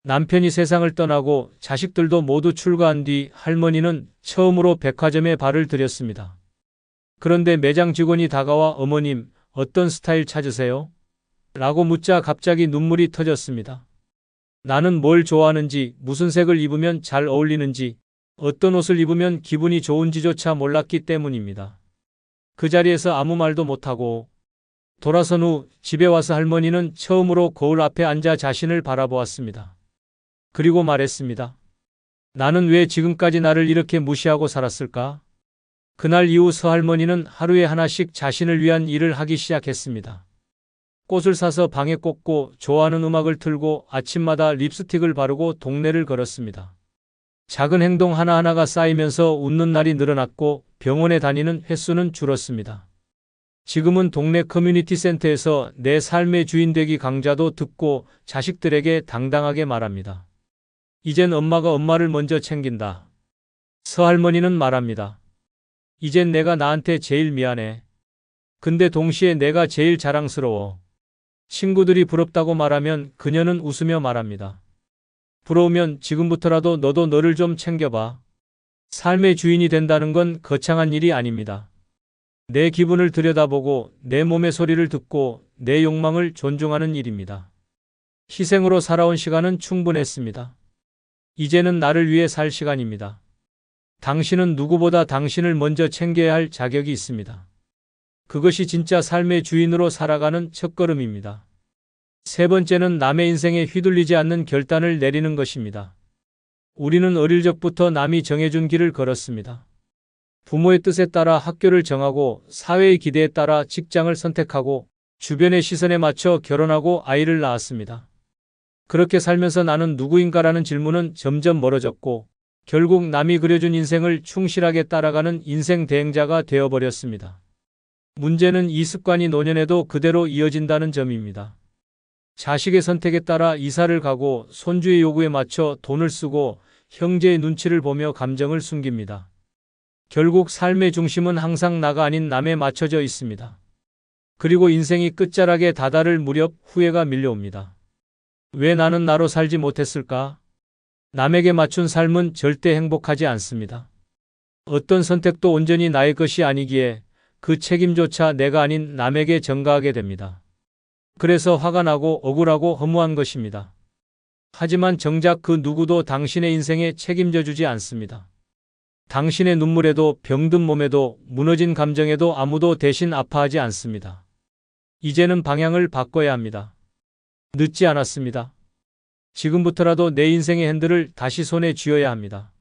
S1: 남편이 세상을 떠나고 자식들도 모두 출가한 뒤 할머니는 처음으로 백화점에 발을 들였습니다. 그런데 매장 직원이 다가와 어머님, 어떤 스타일 찾으세요? 라고 묻자 갑자기 눈물이 터졌습니다. 나는 뭘 좋아하는지, 무슨 색을 입으면 잘 어울리는지, 어떤 옷을 입으면 기분이 좋은지조차 몰랐기 때문입니다. 그 자리에서 아무 말도 못하고 돌아선 후 집에 와서 할머니는 처음으로 거울 앞에 앉아 자신을 바라보았습니다. 그리고 말했습니다. 나는 왜 지금까지 나를 이렇게 무시하고 살았을까? 그날 이후 서할머니는 하루에 하나씩 자신을 위한 일을 하기 시작했습니다. 꽃을 사서 방에 꽂고 좋아하는 음악을 틀고 아침마다 립스틱을 바르고 동네를 걸었습니다. 작은 행동 하나하나가 쌓이면서 웃는 날이 늘어났고 병원에 다니는 횟수는 줄었습니다. 지금은 동네 커뮤니티 센터에서 내 삶의 주인 되기 강좌도 듣고 자식들에게 당당하게 말합니다. 이젠 엄마가 엄마를 먼저 챙긴다. 서할머니는 말합니다. 이젠 내가 나한테 제일 미안해. 근데 동시에 내가 제일 자랑스러워. 친구들이 부럽다고 말하면 그녀는 웃으며 말합니다. 부러우면 지금부터라도 너도 너를 좀 챙겨봐. 삶의 주인이 된다는 건 거창한 일이 아닙니다. 내 기분을 들여다보고 내 몸의 소리를 듣고 내 욕망을 존중하는 일입니다. 희생으로 살아온 시간은 충분했습니다. 이제는 나를 위해 살 시간입니다. 당신은 누구보다 당신을 먼저 챙겨야 할 자격이 있습니다. 그것이 진짜 삶의 주인으로 살아가는 첫걸음입니다. 세 번째는 남의 인생에 휘둘리지 않는 결단을 내리는 것입니다. 우리는 어릴 적부터 남이 정해준 길을 걸었습니다. 부모의 뜻에 따라 학교를 정하고 사회의 기대에 따라 직장을 선택하고 주변의 시선에 맞춰 결혼하고 아이를 낳았습니다. 그렇게 살면서 나는 누구인가라는 질문은 점점 멀어졌고 결국 남이 그려준 인생을 충실하게 따라가는 인생 대행자가 되어버렸습니다. 문제는 이 습관이 노년에도 그대로 이어진다는 점입니다. 자식의 선택에 따라 이사를 가고 손주의 요구에 맞춰 돈을 쓰고 형제의 눈치를 보며 감정을 숨깁니다. 결국 삶의 중심은 항상 나가 아닌 남에 맞춰져 있습니다. 그리고 인생이 끝자락에 다다를 무렵 후회가 밀려옵니다. 왜 나는 나로 살지 못했을까? 남에게 맞춘 삶은 절대 행복하지 않습니다. 어떤 선택도 온전히 나의 것이 아니기에 그 책임조차 내가 아닌 남에게 전가하게 됩니다. 그래서 화가 나고 억울하고 허무한 것입니다. 하지만 정작 그 누구도 당신의 인생에 책임져 주지 않습니다. 당신의 눈물에도 병든 몸에도 무너진 감정에도 아무도 대신 아파하지 않습니다. 이제는 방향을 바꿔야 합니다. 늦지 않았습니다. 지금부터라도 내 인생의 핸들을 다시 손에 쥐어야 합니다.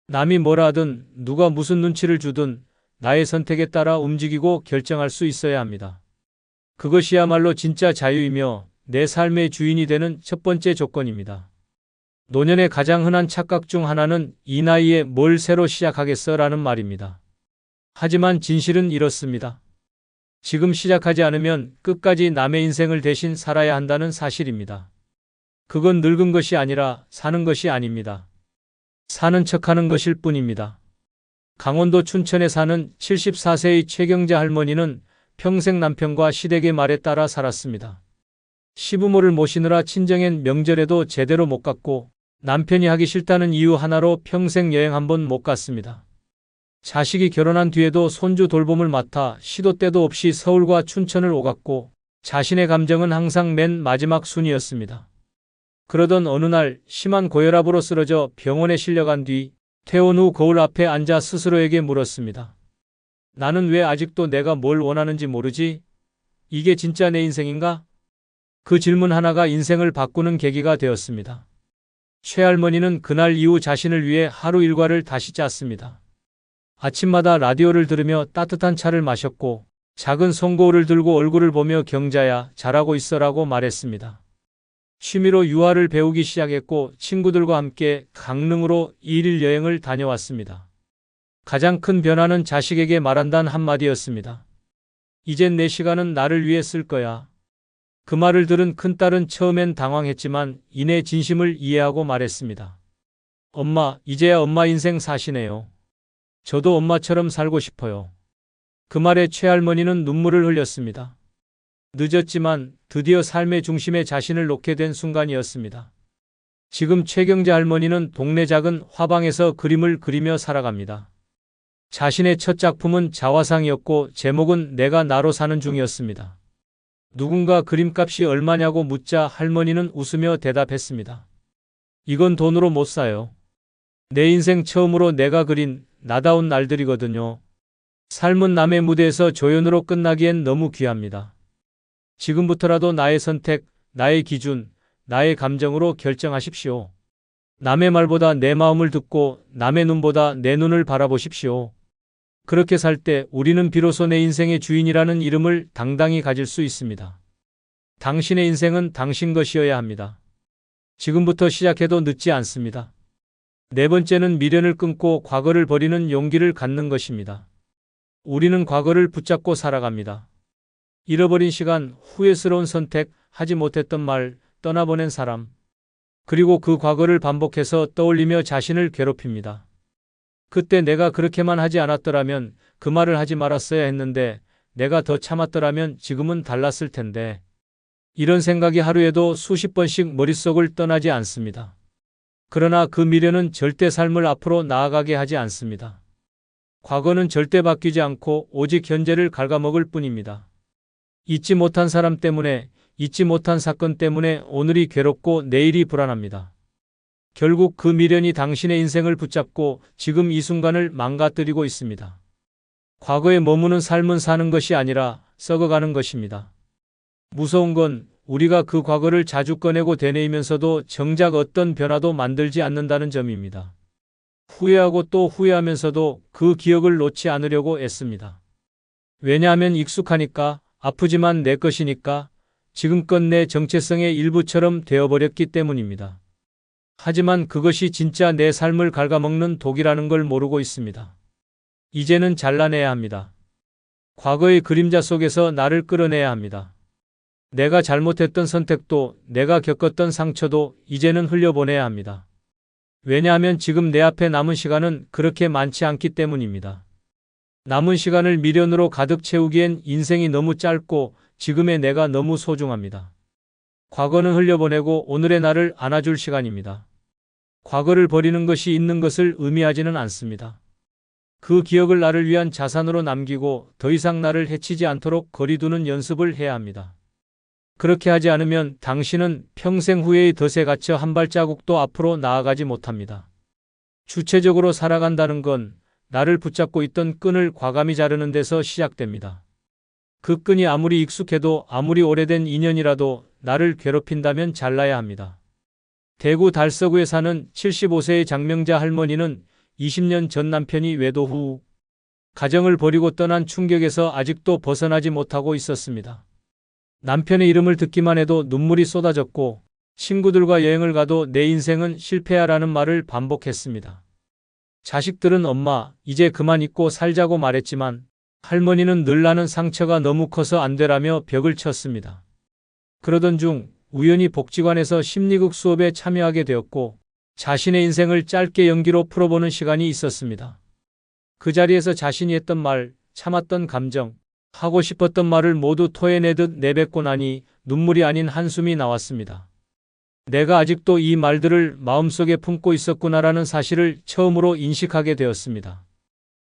S1: 남이 뭐라 하든 누가 무슨 눈치를 주든 나의 선택에 따라 움직이고 결정할 수 있어야 합니다. 그것이야말로 진짜 자유이며 내 삶의 주인이 되는 첫 번째 조건입니다. 노년의 가장 흔한 착각 중 하나는 이 나이에 뭘 새로 시작하겠어 라는 말입니다. 하지만 진실은 이렇습니다. 지금 시작하지 않으면 끝까지 남의 인생을 대신 살아야 한다는 사실입니다. 그건 늙은 것이 아니라 사는 것이 아닙니다. 사는 척하는 것일 뿐입니다. 강원도 춘천에 사는 74세의 최경자 할머니는 평생 남편과 시댁의 말에 따라 살았습니다. 시부모를 모시느라 친정엔 명절에도 제대로 못 갔고 남편이 하기 싫다는 이유 하나로 평생 여행 한 번 못 갔습니다. 자식이 결혼한 뒤에도 손주 돌봄을 맡아 시도 때도 없이 서울과 춘천을 오갔고 자신의 감정은 항상 맨 마지막 순위였습니다. 그러던 어느 날 심한 고혈압으로 쓰러져 병원에 실려간 뒤 퇴원 후 거울 앞에 앉아 스스로에게 물었습니다. 나는 왜 아직도 내가 뭘 원하는지 모르지? 이게 진짜 내 인생인가? 그 질문 하나가 인생을 바꾸는 계기가 되었습니다. 최할머니는 그날 이후 자신을 위해 하루 일과를 다시 짰습니다. 아침마다 라디오를 들으며 따뜻한 차를 마셨고 작은 송거울을 들고 얼굴을 보며 경자야, 잘하고 있어라고 말했습니다. 취미로 유화를 배우기 시작했고 친구들과 함께 강릉으로 1일 여행을 다녀왔습니다. 가장 큰 변화는 자식에게 말한다는 한마디였습니다. 이젠 내 시간은 나를 위해 쓸 거야. 그 말을 들은 큰딸은 처음엔 당황했지만 이내 진심을 이해하고 말했습니다. 엄마, 이제야 엄마 인생 사시네요. 저도 엄마처럼 살고 싶어요. 그 말에 최할머니는 눈물을 흘렸습니다. 늦었지만 드디어 삶의 중심에 자신을 놓게 된 순간이었습니다. 지금 최경자 할머니는 동네 작은 화방에서 그림을 그리며 살아갑니다. 자신의 첫 작품은 자화상이었고 제목은 내가 나로 사는 중이었습니다. 누군가 그림값이 얼마냐고 묻자 할머니는 웃으며 대답했습니다. 이건 돈으로 못 사요. 내 인생 처음으로 내가 그린 나다운 날들이거든요. 삶은 남의 무대에서 조연으로 끝나기엔 너무 귀합니다. 지금부터라도 나의 선택, 나의 기준, 나의 감정으로 결정하십시오. 남의 말보다 내 마음을 듣고 남의 눈보다 내 눈을 바라보십시오. 그렇게 살 때 우리는 비로소 내 인생의 주인이라는 이름을 당당히 가질 수 있습니다. 당신의 인생은 당신 것이어야 합니다. 지금부터 시작해도 늦지 않습니다. 네 번째는 미련을 끊고 과거를 버리는 용기를 갖는 것입니다. 우리는 과거를 붙잡고 살아갑니다. 잃어버린 시간, 후회스러운 선택, 하지 못했던 말, 떠나보낸 사람. 그리고 그 과거를 반복해서 떠올리며 자신을 괴롭힙니다. 그때 내가 그렇게만 하지 않았더라면, 그 말을 하지 말았어야 했는데, 내가 더 참았더라면 지금은 달랐을 텐데. 이런 생각이 하루에도 수십 번씩 머릿속을 떠나지 않습니다. 그러나 그 미련은 절대 삶을 앞으로 나아가게 하지 않습니다. 과거는 절대 바뀌지 않고 오직 현재를 갉아먹을 뿐입니다. 잊지 못한 사람 때문에, 잊지 못한 사건 때문에 오늘이 괴롭고 내일이 불안합니다. 결국 그 미련이 당신의 인생을 붙잡고 지금 이 순간을 망가뜨리고 있습니다. 과거에 머무는 삶은 사는 것이 아니라 썩어가는 것입니다. 무서운 건 우리가 그 과거를 자주 꺼내고 되뇌이면서도 정작 어떤 변화도 만들지 않는다는 점입니다. 후회하고 또 후회하면서도 그 기억을 놓지 않으려고 애씁니다. 왜냐하면 익숙하니까, 아프지만 내 것이니까, 지금껏 내 정체성의 일부처럼 되어버렸기 때문입니다. 하지만 그것이 진짜 내 삶을 갉아먹는 독이라는 걸 모르고 있습니다. 이제는 잘라내야 합니다. 과거의 그림자 속에서 나를 끌어내야 합니다. 내가 잘못했던 선택도, 내가 겪었던 상처도 이제는 흘려보내야 합니다. 왜냐하면 지금 내 앞에 남은 시간은 그렇게 많지 않기 때문입니다. 남은 시간을 미련으로 가득 채우기엔 인생이 너무 짧고 지금의 내가 너무 소중합니다. 과거는 흘려보내고 오늘의 나를 안아줄 시간입니다. 과거를 버리는 것이 있는 것을 의미하지는 않습니다. 그 기억을 나를 위한 자산으로 남기고 더 이상 나를 해치지 않도록 거리두는 연습을 해야 합니다. 그렇게 하지 않으면 당신은 평생 후회의 덫에 갇혀 한 발자국도 앞으로 나아가지 못합니다. 주체적으로 살아간다는 건 나를 붙잡고 있던 끈을 과감히 자르는 데서 시작됩니다. 그 끈이 아무리 익숙해도, 아무리 오래된 인연이라도 나를 괴롭힌다면 잘라야 합니다. 대구 달서구에 사는 75세의 장명자 할머니는 20년 전 남편이 외도 후 가정을 버리고 떠난 충격에서 아직도 벗어나지 못하고 있었습니다. 남편의 이름을 듣기만 해도 눈물이 쏟아졌고, 친구들과 여행을 가도 내 인생은 실패야라는 말을 반복했습니다. 자식들은 엄마, 이제 그만 잊고 살자고 말했지만, 할머니는 늘 나는 상처가 너무 커서 안 되라며 벽을 쳤습니다. 그러던 중 우연히 복지관에서 심리극 수업에 참여하게 되었고, 자신의 인생을 짧게 연기로 풀어보는 시간이 있었습니다. 그 자리에서 자신이 했던 말, 참았던 감정, 하고 싶었던 말을 모두 토해내듯 내뱉고 나니 눈물이 아닌 한숨이 나왔습니다. 내가 아직도 이 말들을 마음속에 품고 있었구나라는 사실을 처음으로 인식하게 되었습니다.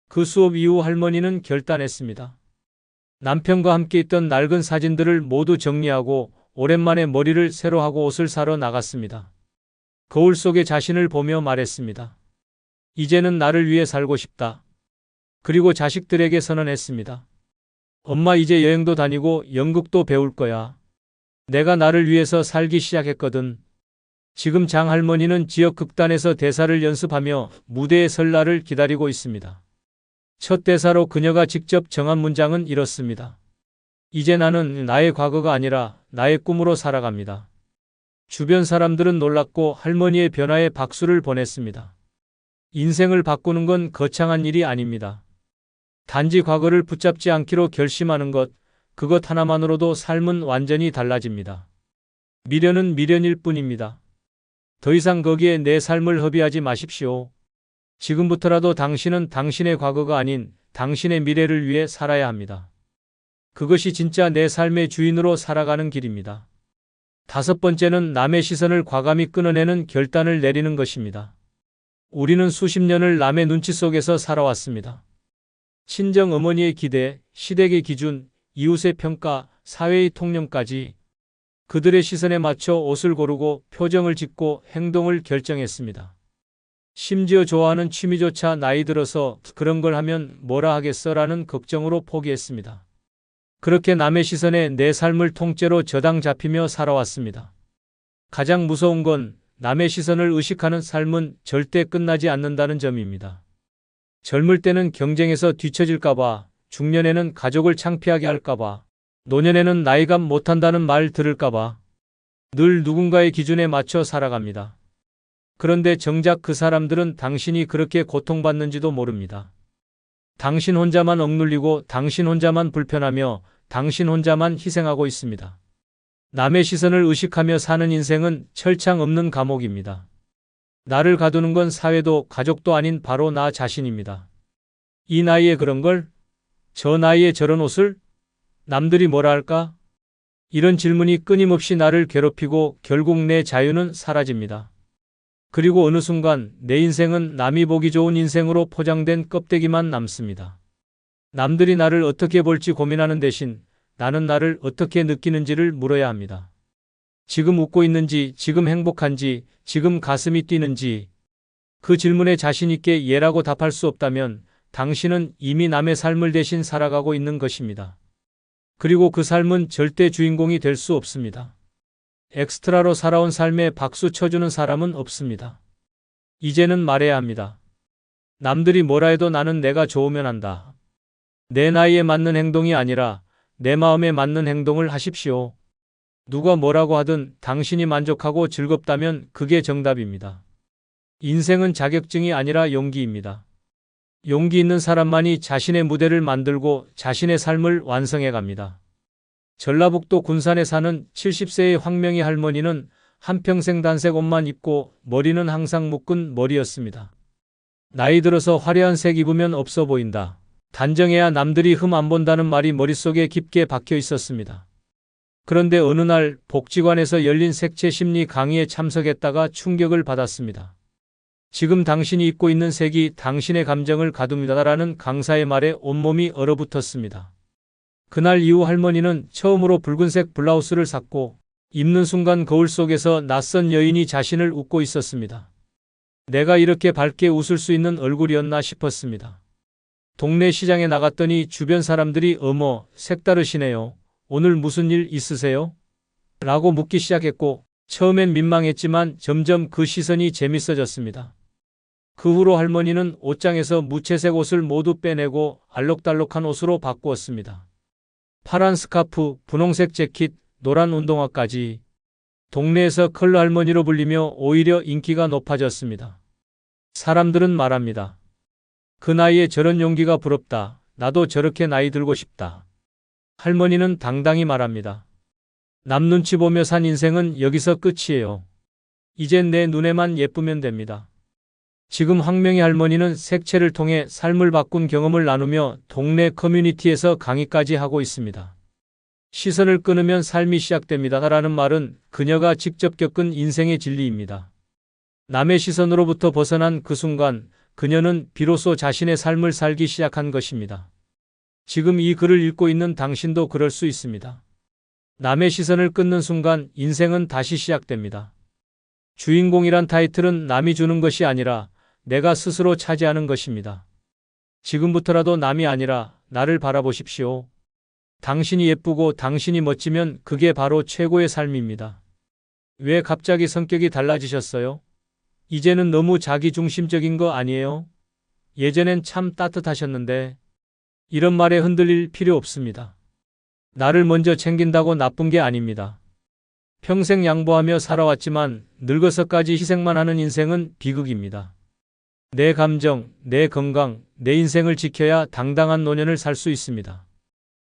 S1: 그 수업 이후 할머니는 결단했습니다. 남편과 함께 있던 낡은 사진들을 모두 정리하고 오랜만에 머리를 새로 하고 옷을 사러 나갔습니다. 거울 속에 자신을 보며 말했습니다. 이제는 나를 위해 살고 싶다. 그리고 자식들에게 선언했습니다. 엄마, 이제 여행도 다니고 연극도 배울 거야. 내가 나를 위해서 살기 시작했거든. 지금 장 할머니는 지역 극단에서 대사를 연습하며 무대에 설 날을 기다리고 있습니다. 첫 대사로 그녀가 직접 정한 문장은 이렇습니다. 이제 나는 나의 과거가 아니라 나의 꿈으로 살아갑니다. 주변 사람들은 놀랐고 할머니의 변화에 박수를 보냈습니다. 인생을 바꾸는 건 거창한 일이 아닙니다. 단지 과거를 붙잡지 않기로 결심하는 것, 그것 하나만으로도 삶은 완전히 달라집니다. 미련은 미련일 뿐입니다. 더 이상 거기에 내 삶을 허비하지 마십시오. 지금부터라도 당신은 당신의 과거가 아닌 당신의 미래를 위해 살아야 합니다. 그것이 진짜 내 삶의 주인으로 살아가는 길입니다. 5번째는 남의 시선을 과감히 끊어내는 결단을 내리는 것입니다. 우리는 수십 년을 남의 눈치 속에서 살아왔습니다. 친정 어머니의 기대, 시댁의 기준, 이웃의 평가, 사회의 통념까지 그들의 시선에 맞춰 옷을 고르고 표정을 짓고 행동을 결정했습니다. 심지어 좋아하는 취미조차 나이 들어서 그런 걸 하면 뭐라 하겠어라는 걱정으로 포기했습니다. 그렇게 남의 시선에 내 삶을 통째로 저당 잡히며 살아왔습니다. 가장 무서운 건 남의 시선을 의식하는 삶은 절대 끝나지 않는다는 점입니다. 젊을 때는 경쟁에서 뒤처질까봐, 중년에는 가족을 창피하게 할까봐, 노년에는 나이감 못한다는 말 들을까봐 늘 누군가의 기준에 맞춰 살아갑니다. 그런데 정작 그 사람들은 당신이 그렇게 고통받는지도 모릅니다. 당신 혼자만 억눌리고 당신 혼자만 불편하며 당신 혼자만 희생하고 있습니다. 남의 시선을 의식하며 사는 인생은 철창 없는 감옥입니다. 나를 가두는 건 사회도 가족도 아닌 바로 나 자신입니다. 이 나이에 그런 걸? 저 나이에 저런 옷을? 남들이 뭐라 할까? 이런 질문이 끊임없이 나를 괴롭히고 결국 내 자유는 사라집니다. 그리고 어느 순간 내 인생은 남이 보기 좋은 인생으로 포장된 껍데기만 남습니다. 남들이 나를 어떻게 볼지 고민하는 대신 나는 나를 어떻게 느끼는지를 물어야 합니다. 지금 웃고 있는지, 지금 행복한지, 지금 가슴이 뛰는지. 그 질문에 자신 있게 예라고 답할 수 없다면 당신은 이미 남의 삶을 대신 살아가고 있는 것입니다. 그리고 그 삶은 절대 주인공이 될 수 없습니다. 엑스트라로 살아온 삶에 박수 쳐주는 사람은 없습니다. 이제는 말해야 합니다. 남들이 뭐라 해도 나는 내가 좋으면 한다. 내 나이에 맞는 행동이 아니라 내 마음에 맞는 행동을 하십시오. 누가 뭐라고 하든 당신이 만족하고 즐겁다면 그게 정답입니다. 인생은 자격증이 아니라 용기입니다. 용기 있는 사람만이 자신의 무대를 만들고 자신의 삶을 완성해 갑니다. 전라북도 군산에 사는 70세의 황명희 할머니는 한평생 단색 옷만 입고 머리는 항상 묶은 머리였습니다. 나이 들어서 화려한 색 입으면 없어 보인다. 단정해야 남들이 흠 안 본다는 말이 머릿속에 깊게 박혀 있었습니다. 그런데 어느 날 복지관에서 열린 색채 심리 강의에 참석했다가 충격을 받았습니다. 지금 당신이 입고 있는 색이 당신의 감정을 가둡니다라는 강사의 말에 온몸이 얼어붙었습니다. 그날 이후 할머니는 처음으로 붉은색 블라우스를 샀고 입는 순간 거울 속에서 낯선 여인이 자신을 웃고 있었습니다. 내가 이렇게 밝게 웃을 수 있는 얼굴이었나 싶었습니다. 동네 시장에 나갔더니 주변 사람들이 어머, 색다르시네요. 오늘 무슨 일 있으세요? 라고 묻기 시작했고 처음엔 민망했지만 점점 그 시선이 재밌어졌습니다. 그 후로 할머니는 옷장에서 무채색 옷을 모두 빼내고 알록달록한 옷으로 바꾸었습니다. 파란 스카프, 분홍색 재킷, 노란 운동화까지 동네에서 컬러 할머니로 불리며 오히려 인기가 높아졌습니다. 사람들은 말합니다. 그 나이에 저런 용기가 부럽다. 나도 저렇게 나이 들고 싶다. 할머니는 당당히 말합니다. 남 눈치 보며 산 인생은 여기서 끝이에요. 이젠 내 눈에만 예쁘면 됩니다. 지금 황명희 할머니는 색채를 통해 삶을 바꾼 경험을 나누며 동네 커뮤니티에서 강의까지 하고 있습니다. 시선을 끊으면 삶이 시작됩니다라는 말은 그녀가 직접 겪은 인생의 진리입니다. 남의 시선으로부터 벗어난 그 순간 그녀는 비로소 자신의 삶을 살기 시작한 것입니다. 지금 이 글을 읽고 있는 당신도 그럴 수 있습니다. 남의 시선을 끊는 순간 인생은 다시 시작됩니다. 주인공이란 타이틀은 남이 주는 것이 아니라 내가 스스로 차지하는 것입니다. 지금부터라도 남이 아니라 나를 바라보십시오. 당신이 예쁘고 당신이 멋지면 그게 바로 최고의 삶입니다. 왜 갑자기 성격이 달라지셨어요? 이제는 너무 자기중심적인 거 아니에요? 예전엔 참 따뜻하셨는데. 이런 말에 흔들릴 필요 없습니다. 나를 먼저 챙긴다고 나쁜 게 아닙니다. 평생 양보하며 살아왔지만 늙어서까지 희생만 하는 인생은 비극입니다. 내 감정, 내 건강, 내 인생을 지켜야 당당한 노년을 살 수 있습니다.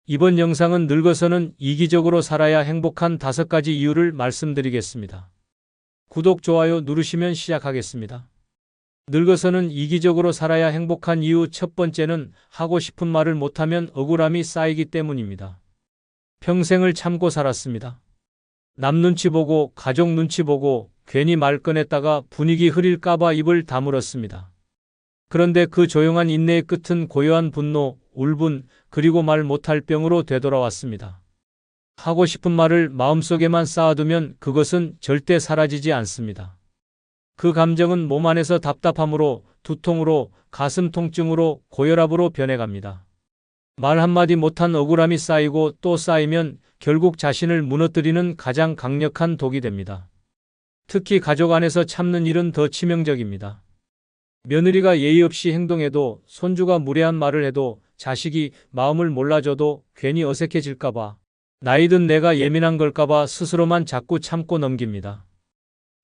S1: 이번 영상은 늙어서는 이기적으로 살아야 행복한 5가지 이유를 말씀드리겠습니다. 구독, 좋아요 누르시면 시작하겠습니다. 늙어서는 이기적으로 살아야 행복한 이유 첫 번째는 하고 싶은 말을 못하면 억울함이 쌓이기 때문입니다. 평생을 참고 살았습니다. 남 눈치 보고 가족 눈치 보고 괜히 말 꺼냈다가 분위기 흐릴까봐 입을 다물었습니다. 그런데 그 조용한 인내의 끝은 고요한 분노, 울분, 그리고 말 못할 병으로 되돌아왔습니다. 하고 싶은 말을 마음속에만 쌓아두면 그것은 절대 사라지지 않습니다. 그 감정은 몸 안에서 답답함으로, 두통으로, 가슴 통증으로, 고혈압으로 변해갑니다. 말 한마디 못한 억울함이 쌓이고 또 쌓이면 결국 자신을 무너뜨리는 가장 강력한 독이 됩니다. 특히 가족 안에서 참는 일은 더 치명적입니다. 며느리가 예의 없이 행동해도, 손주가 무례한 말을 해도, 자식이 마음을 몰라줘도 괜히 어색해질까봐, 나이든 내가 예민한 걸까봐 스스로만 자꾸 참고 넘깁니다.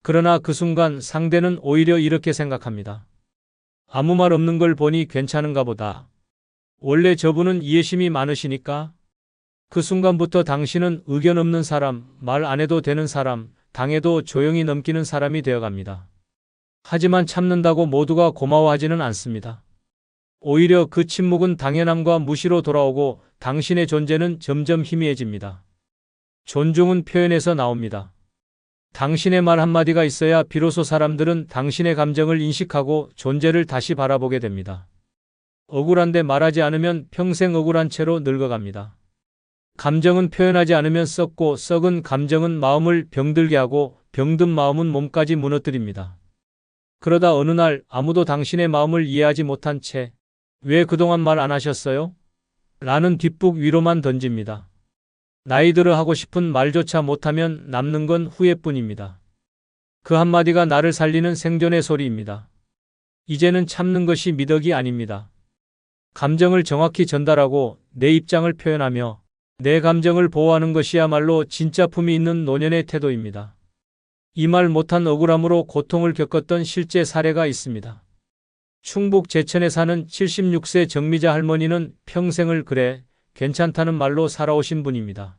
S1: 그러나 그 순간 상대는 오히려 이렇게 생각합니다. 아무 말 없는 걸 보니 괜찮은가 보다. 원래 저분은 이해심이 많으시니까? 그 순간부터 당신은 의견 없는 사람, 말 안 해도 되는 사람, 당해도 조용히 넘기는 사람이 되어갑니다. 하지만 참는다고 모두가 고마워하지는 않습니다. 오히려 그 침묵은 당연함과 무시로 돌아오고 당신의 존재는 점점 희미해집니다. 존중은 표현에서 나옵니다. 당신의 말 한마디가 있어야 비로소 사람들은 당신의 감정을 인식하고 존재를 다시 바라보게 됩니다. 억울한데 말하지 않으면 평생 억울한 채로 늙어갑니다. 감정은 표현하지 않으면 썩고 썩은 감정은 마음을 병들게 하고 병든 마음은 몸까지 무너뜨립니다. 그러다 어느 날 아무도 당신의 마음을 이해하지 못한 채 왜 그동안 말 안 하셨어요? 라는 뒷북 위로만 던집니다. 나이 들어 하고 싶은 말조차 못하면 남는 건 후회뿐입니다. 그 한마디가 나를 살리는 생존의 소리입니다. 이제는 참는 것이 미덕이 아닙니다. 감정을 정확히 전달하고 내 입장을 표현하며 내 감정을 보호하는 것이야말로 진짜 품이 있는 노년의 태도입니다. 이 말 못한 억울함으로 고통을 겪었던 실제 사례가 있습니다. 충북 제천에 사는 76세 정미자 할머니는 평생을 그래, 괜찮다는 말로 살아오신 분입니다.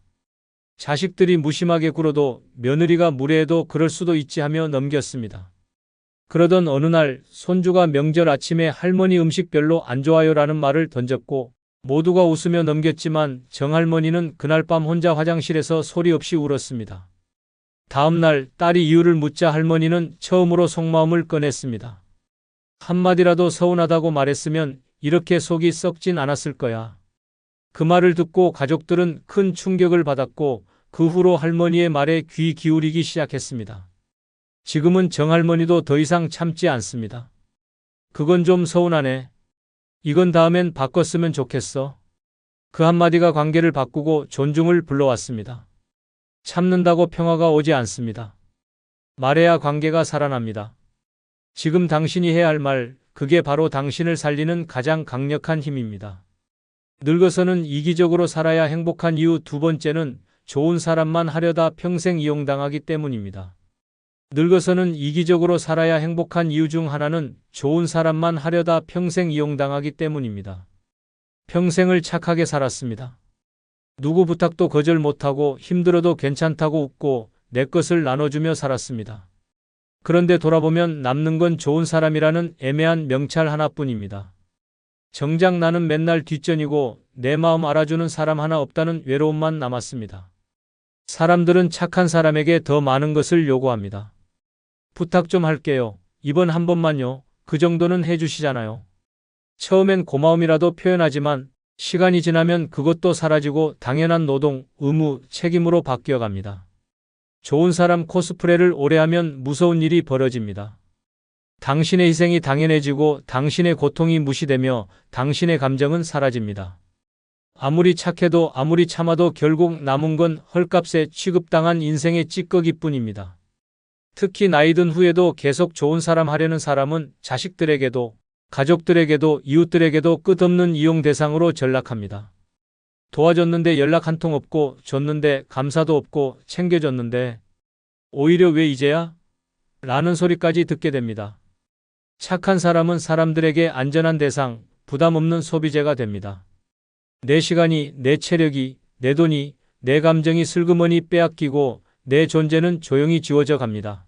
S1: 자식들이 무심하게 굴어도 며느리가 무례해도 그럴 수도 있지 하며 넘겼습니다. 그러던 어느 날 손주가 명절 아침에 할머니 음식 별로 안 좋아요라는 말을 던졌고 모두가 웃으며 넘겼지만 정할머니는 그날 밤 혼자 화장실에서 소리 없이 울었습니다. 다음 날 딸이 이유를 묻자 할머니는 처음으로 속마음을 꺼냈습니다. 한마디라도 서운하다고 말했으면 이렇게 속이 썩진 않았을 거야. 그 말을 듣고 가족들은 큰 충격을 받았고 그 후로 할머니의 말에 귀 기울이기 시작했습니다. 지금은 정할머니도 더 이상 참지 않습니다. 그건 좀 서운하네. 이건 다음엔 바꿨으면 좋겠어. 그 한마디가 관계를 바꾸고 존중을 불러왔습니다. 참는다고 평화가 오지 않습니다. 말해야 관계가 살아납니다. 지금 당신이 해야 할 말, 그게 바로 당신을 살리는 가장 강력한 힘입니다. 늙어서는 이기적으로 살아야 행복한 이유 두 번째는 좋은 사람만 하려다 평생 이용당하기 때문입니다. 늙어서는 이기적으로 살아야 행복한 이유 중 하나는 좋은 사람만 하려다 평생 이용당하기 때문입니다. 평생을 착하게 살았습니다. 누구 부탁도 거절 못하고 힘들어도 괜찮다고 웃고 내 것을 나눠주며 살았습니다. 그런데 돌아보면 남는 건 좋은 사람이라는 애매한 명찰 하나뿐입니다. 정작 나는 맨날 뒷전이고 내 마음 알아주는 사람 하나 없다는 외로움만 남았습니다. 사람들은 착한 사람에게 더 많은 것을 요구합니다. 부탁 좀 할게요. 이번 한 번만요. 그 정도는 해주시잖아요. 처음엔 고마움이라도 표현하지만 시간이 지나면 그것도 사라지고 당연한 노동, 의무, 책임으로 바뀌어갑니다. 좋은 사람 코스프레를 오래 하면 무서운 일이 벌어집니다. 당신의 희생이 당연해지고 당신의 고통이 무시되며 당신의 감정은 사라집니다. 아무리 착해도 아무리 참아도 결국 남은 건 헐값에 취급당한 인생의 찌꺼기뿐입니다. 특히 나이 든 후에도 계속 좋은 사람 하려는 사람은 자식들에게도 가족들에게도 이웃들에게도 끝없는 이용 대상으로 전락합니다. 도와줬는데 연락 한 통 없고 줬는데 감사도 없고 챙겨줬는데 오히려 왜 이제야? 라는 소리까지 듣게 됩니다. 착한 사람은 사람들에게 안전한 대상, 부담 없는 소비재가 됩니다. 내 시간이, 내 체력이, 내 돈이, 내 감정이 슬그머니 빼앗기고 내 존재는 조용히 지워져 갑니다.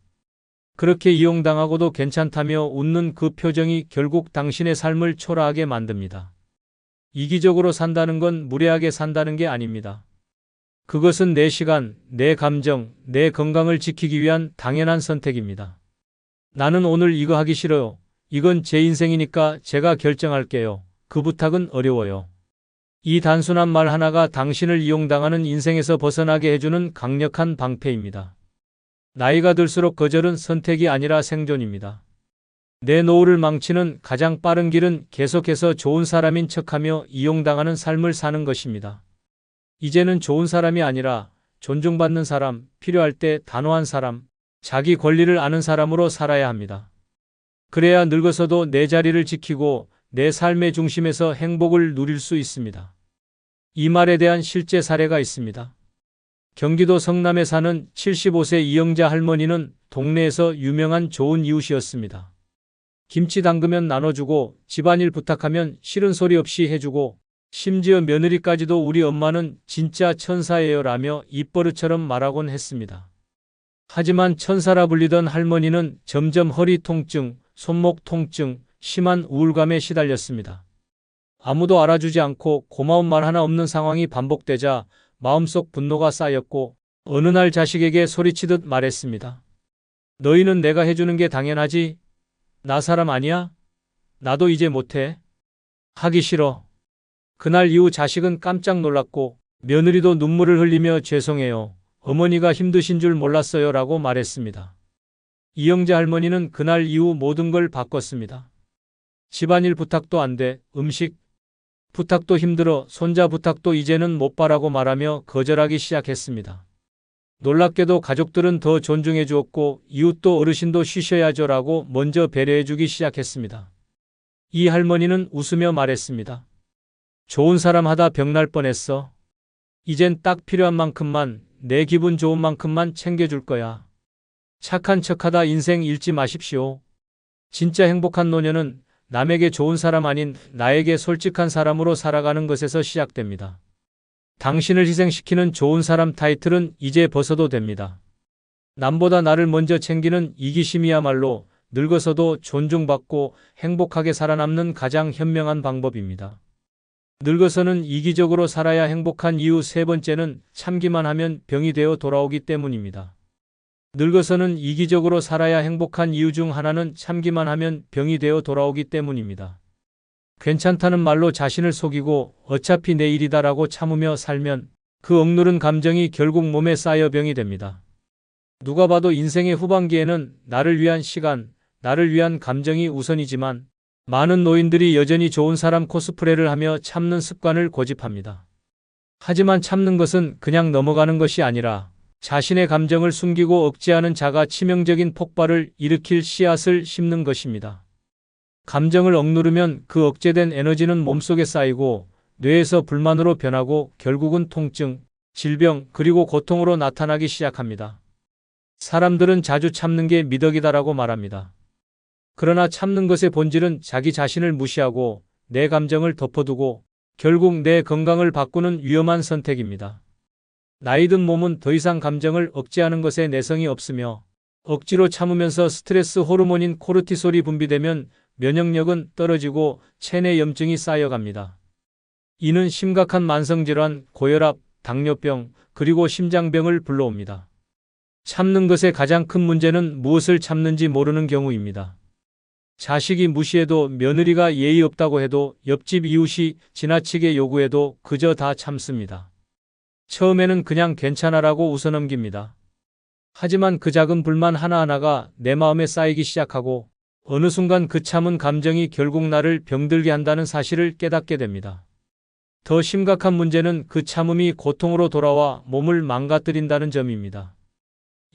S1: 그렇게 이용당하고도 괜찮다며 웃는 그 표정이 결국 당신의 삶을 초라하게 만듭니다. 이기적으로 산다는 건 무례하게 산다는 게 아닙니다. 그것은 내 시간, 내 감정, 내 건강을 지키기 위한 당연한 선택입니다. 나는 오늘 이거 하기 싫어요. 이건 제 인생이니까 제가 결정할게요. 그 부탁은 어려워요. 이 단순한 말 하나가 당신을 이용당하는 인생에서 벗어나게 해주는 강력한 방패입니다. 나이가 들수록 거절은 선택이 아니라 생존입니다. 내 노후를 망치는 가장 빠른 길은 계속해서 좋은 사람인 척하며 이용당하는 삶을 사는 것입니다. 이제는 좋은 사람이 아니라 존중받는 사람, 필요할 때 단호한 사람, 자기 권리를 아는 사람으로 살아야 합니다. 그래야 늙어서도 내 자리를 지키고 내 삶의 중심에서 행복을 누릴 수 있습니다. 이 말에 대한 실제 사례가 있습니다. 경기도 성남에 사는 75세 이영자 할머니는 동네에서 유명한 좋은 이웃이었습니다. 김치 담그면 나눠주고 집안일 부탁하면 싫은 소리 없이 해주고 심지어 며느리까지도 우리 엄마는 진짜 천사예요 라며 입버릇처럼 말하곤 했습니다. 하지만 천사라 불리던 할머니는 점점 허리 통증, 손목 통증, 심한 우울감에 시달렸습니다. 아무도 알아주지 않고 고마운 말 하나 없는 상황이 반복되자 마음속 분노가 쌓였고 어느 날 자식에게 소리치듯 말했습니다. 너희는 내가 해주는 게 당연하지? 나 사람 아니야? 나도 이제 못해. 하기 싫어. 그날 이후 자식은 깜짝 놀랐고 며느리도 눈물을 흘리며 죄송해요. 어머니가 힘드신 줄 몰랐어요 라고 말했습니다. 이영재 할머니는 그날 이후 모든 걸 바꿨습니다. 집안일 부탁도 안 돼. 음식 부탁도 힘들어. 손자 부탁도 이제는 못 봐라고 말하며 거절하기 시작했습니다. 놀랍게도 가족들은 더 존중해 주었고 이웃도 어르신도 쉬셔야죠 라고 먼저 배려해 주기 시작했습니다. 이 할머니는 웃으며 말했습니다. 좋은 사람 하다 병날 뻔했어. 이젠 딱 필요한 만큼만, 내 기분 좋은 만큼만 챙겨줄 거야. 착한 척하다 인생 잃지 마십시오. 진짜 행복한 노년은 남에게 좋은 사람 아닌 나에게 솔직한 사람으로 살아가는 것에서 시작됩니다. 당신을 희생시키는 좋은 사람 타이틀은 이제 벗어도 됩니다. 남보다 나를 먼저 챙기는 이기심이야말로 늙어서도 존중받고 행복하게 살아남는 가장 현명한 방법입니다. 늙어서는 이기적으로 살아야 행복한 이유 세 번째는 참기만 하면 병이 되어 돌아오기 때문입니다. 늙어서는 이기적으로 살아야 행복한 이유 중 하나는 참기만 하면 병이 되어 돌아오기 때문입니다. 괜찮다는 말로 자신을 속이고 어차피 내 일이다라고 참으며 살면 그 억누른 감정이 결국 몸에 쌓여 병이 됩니다. 누가 봐도 인생의 후반기에는 나를 위한 시간, 나를 위한 감정이 우선이지만 많은 노인들이 여전히 좋은 사람 코스프레를 하며 참는 습관을 고집합니다. 하지만 참는 것은 그냥 넘어가는 것이 아니라 자신의 감정을 숨기고 억제하는 자가 치명적인 폭발을 일으킬 씨앗을 심는 것입니다. 감정을 억누르면 그 억제된 에너지는 몸속에 쌓이고 뇌에서 불만으로 변하고 결국은 통증, 질병 그리고 고통으로 나타나기 시작합니다. 사람들은 자주 참는 게 미덕이다라고 말합니다. 그러나 참는 것의 본질은 자기 자신을 무시하고 내 감정을 덮어두고 결국 내 건강을 바꾸는 위험한 선택입니다. 나이 든 몸은 더 이상 감정을 억제하는 것에 내성이 없으며 억지로 참으면서 스트레스 호르몬인 코르티솔이 분비되면 면역력은 떨어지고 체내 염증이 쌓여갑니다. 이는 심각한 만성질환, 고혈압, 당뇨병, 그리고 심장병을 불러옵니다. 참는 것의 가장 큰 문제는 무엇을 참는지 모르는 경우입니다. 자식이 무시해도 며느리가 예의 없다고 해도 옆집 이웃이 지나치게 요구해도 그저 다 참습니다. 처음에는 그냥 괜찮아라고 웃어넘깁니다. 하지만 그 작은 불만 하나하나가 내 마음에 쌓이기 시작하고 어느 순간 그 참은 감정이 결국 나를 병들게 한다는 사실을 깨닫게 됩니다. 더 심각한 문제는 그 참음이 고통으로 돌아와 몸을 망가뜨린다는 점입니다.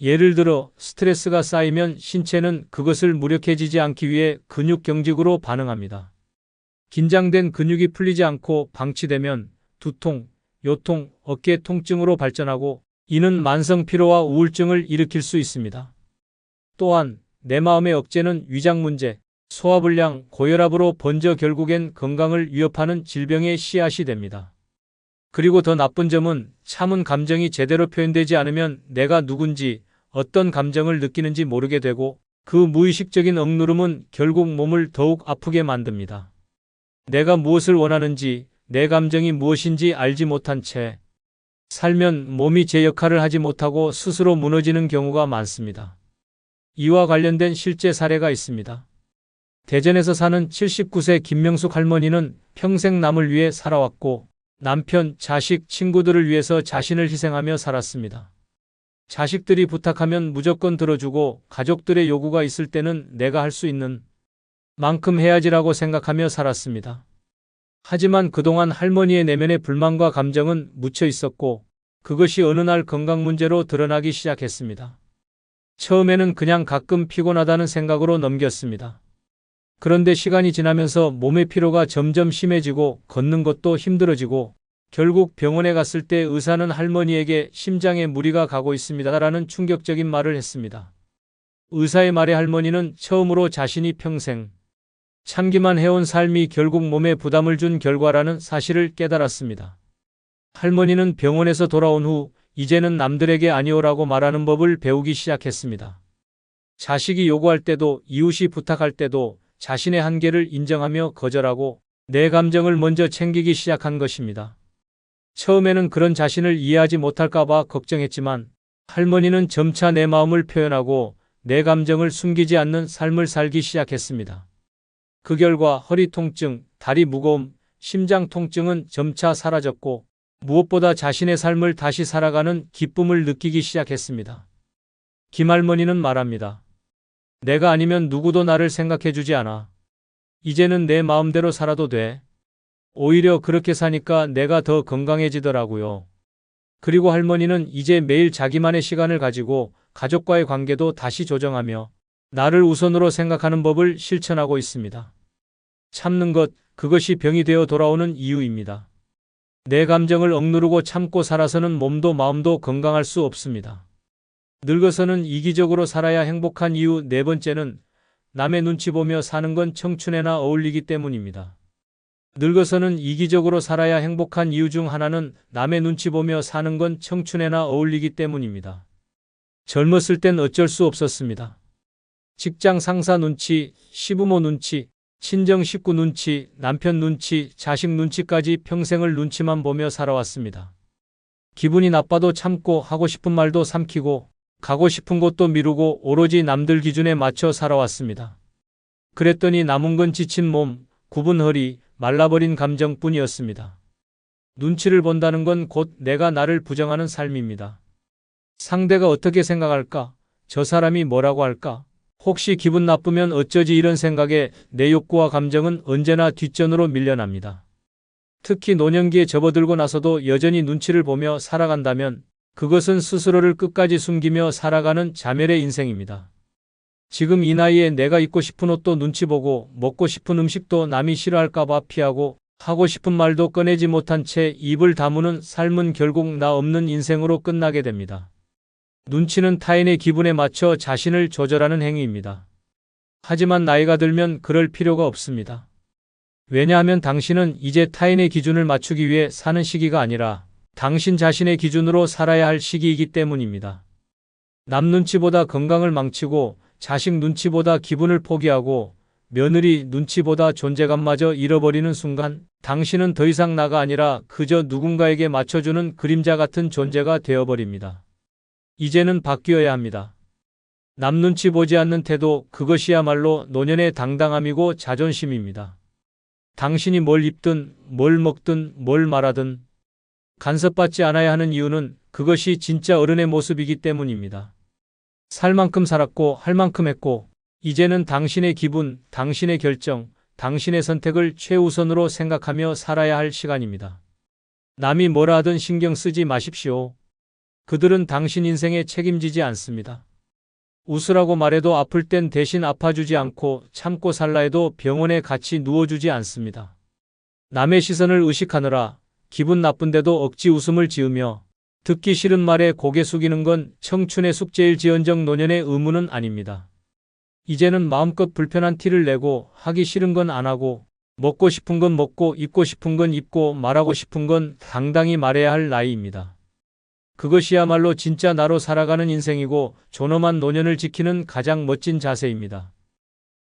S1: 예를 들어 스트레스가 쌓이면 신체는 그것을 무력해지지 않기 위해 근육 경직으로 반응합니다. 긴장된 근육이 풀리지 않고 방치되면 두통, 요통, 어깨 통증으로 발전하고 이는 만성 피로와 우울증을 일으킬 수 있습니다. 또한 내 마음의 억제는 위장 문제, 소화불량, 고혈압으로 번져 결국엔 건강을 위협하는 질병의 씨앗이 됩니다. 그리고 더 나쁜 점은 참은 감정이 제대로 표현되지 않으면 내가 누군지 어떤 감정을 느끼는지 모르게 되고 그 무의식적인 억누름은 결국 몸을 더욱 아프게 만듭니다. 내가 무엇을 원하는지, 내 감정이 무엇인지 알지 못한 채 살면 몸이 제 역할을 하지 못하고 스스로 무너지는 경우가 많습니다. 이와 관련된 실제 사례가 있습니다. 대전에서 사는 79세 김명숙 할머니는 평생 남을 위해 살아왔고 남편, 자식, 친구들을 위해서 자신을 희생하며 살았습니다. 자식들이 부탁하면 무조건 들어주고 가족들의 요구가 있을 때는 내가 할 수 있는 만큼 해야지라고 생각하며 살았습니다. 하지만 그동안 할머니의 내면의 불만과 감정은 묻혀 있었고 그것이 어느 날 건강 문제로 드러나기 시작했습니다. 처음에는 그냥 가끔 피곤하다는 생각으로 넘겼습니다. 그런데 시간이 지나면서 몸의 피로가 점점 심해지고 걷는 것도 힘들어지고 결국 병원에 갔을 때 의사는 할머니에게 심장에 무리가 가고 있습니다라는 충격적인 말을 했습니다. 의사의 말에 할머니는 처음으로 자신이 평생 참기만 해온 삶이 결국 몸에 부담을 준 결과라는 사실을 깨달았습니다. 할머니는 병원에서 돌아온 후 이제는 남들에게 아니오라고 말하는 법을 배우기 시작했습니다. 자식이 요구할 때도 이웃이 부탁할 때도 자신의 한계를 인정하며 거절하고 내 감정을 먼저 챙기기 시작한 것입니다. 처음에는 그런 자신을 이해하지 못할까봐 걱정했지만 할머니는 점차 내 마음을 표현하고 내 감정을 숨기지 않는 삶을 살기 시작했습니다. 그 결과 허리 통증, 다리 무거움, 심장 통증은 점차 사라졌고 무엇보다 자신의 삶을 다시 살아가는 기쁨을 느끼기 시작했습니다. 김할머니는 말합니다. 내가 아니면 누구도 나를 생각해주지 않아. 이제는 내 마음대로 살아도 돼. 오히려 그렇게 사니까 내가 더 건강해지더라고요. 그리고 할머니는 이제 매일 자기만의 시간을 가지고 가족과의 관계도 다시 조정하며 나를 우선으로 생각하는 법을 실천하고 있습니다. 참는 것, 그것이 병이 되어 돌아오는 이유입니다. 내 감정을 억누르고 참고 살아서는 몸도 마음도 건강할 수 없습니다. 늙어서는 이기적으로 살아야 행복한 이유 네 번째는 남의 눈치 보며 사는 건 청춘에나 어울리기 때문입니다. 늙어서는 이기적으로 살아야 행복한 이유 중 하나는 남의 눈치 보며 사는 건 청춘에나 어울리기 때문입니다. 젊었을 땐 어쩔 수 없었습니다. 직장 상사 눈치, 시부모 눈치, 친정 식구 눈치, 남편 눈치, 자식 눈치까지 평생을 눈치만 보며 살아왔습니다. 기분이 나빠도 참고 하고 싶은 말도 삼키고 가고 싶은 곳도 미루고 오로지 남들 기준에 맞춰 살아왔습니다. 그랬더니 남은 건 지친 몸, 굽은 허리, 말라버린 감정뿐이었습니다. 눈치를 본다는 건 곧 내가 나를 부정하는 삶입니다. 상대가 어떻게 생각할까? 저 사람이 뭐라고 할까? 혹시 기분 나쁘면 어쩌지 이런 생각에 내 욕구와 감정은 언제나 뒷전으로 밀려납니다. 특히 노년기에 접어들고 나서도 여전히 눈치를 보며 살아간다면 그것은 스스로를 끝까지 숨기며 살아가는 자멸의 인생입니다. 지금 이 나이에 내가 입고 싶은 옷도 눈치 보고 먹고 싶은 음식도 남이 싫어할까봐 피하고 하고 싶은 말도 꺼내지 못한 채 입을 다무는 삶은 결국 나 없는 인생으로 끝나게 됩니다. 눈치는 타인의 기분에 맞춰 자신을 조절하는 행위입니다. 하지만 나이가 들면 그럴 필요가 없습니다. 왜냐하면 당신은 이제 타인의 기준을 맞추기 위해 사는 시기가 아니라 당신 자신의 기준으로 살아야 할 시기이기 때문입니다. 남 눈치보다 건강을 망치고 자식 눈치보다 기분을 포기하고 며느리 눈치보다 존재감마저 잃어버리는 순간 당신은 더 이상 나가 아니라 그저 누군가에게 맞춰주는 그림자 같은 존재가 되어버립니다. 이제는 바뀌어야 합니다. 남 눈치 보지 않는 태도, 그것이야말로 노년의 당당함이고 자존심입니다. 당신이 뭘 입든 뭘 먹든 뭘 말하든 간섭받지 않아야 하는 이유는 그것이 진짜 어른의 모습이기 때문입니다. 살 만큼 살았고 할 만큼 했고 이제는 당신의 기분, 당신의 결정, 당신의 선택을 최우선으로 생각하며 살아야 할 시간입니다. 남이 뭐라 하든 신경 쓰지 마십시오. 그들은 당신 인생에 책임지지 않습니다. 웃으라고 말해도 아플 땐 대신 아파주지 않고 참고 살라 해도 병원에 같이 누워주지 않습니다. 남의 시선을 의식하느라 기분 나쁜데도 억지 웃음을 지으며 듣기 싫은 말에 고개 숙이는 건 청춘의 숙제일지언정 노년의 의무는 아닙니다. 이제는 마음껏 불편한 티를 내고 하기 싫은 건 안 하고 먹고 싶은 건 먹고 입고 싶은 건 입고 말하고 싶은 건 당당히 말해야 할 나이입니다. 그것이야말로 진짜 나로 살아가는 인생이고 존엄한 노년을 지키는 가장 멋진 자세입니다.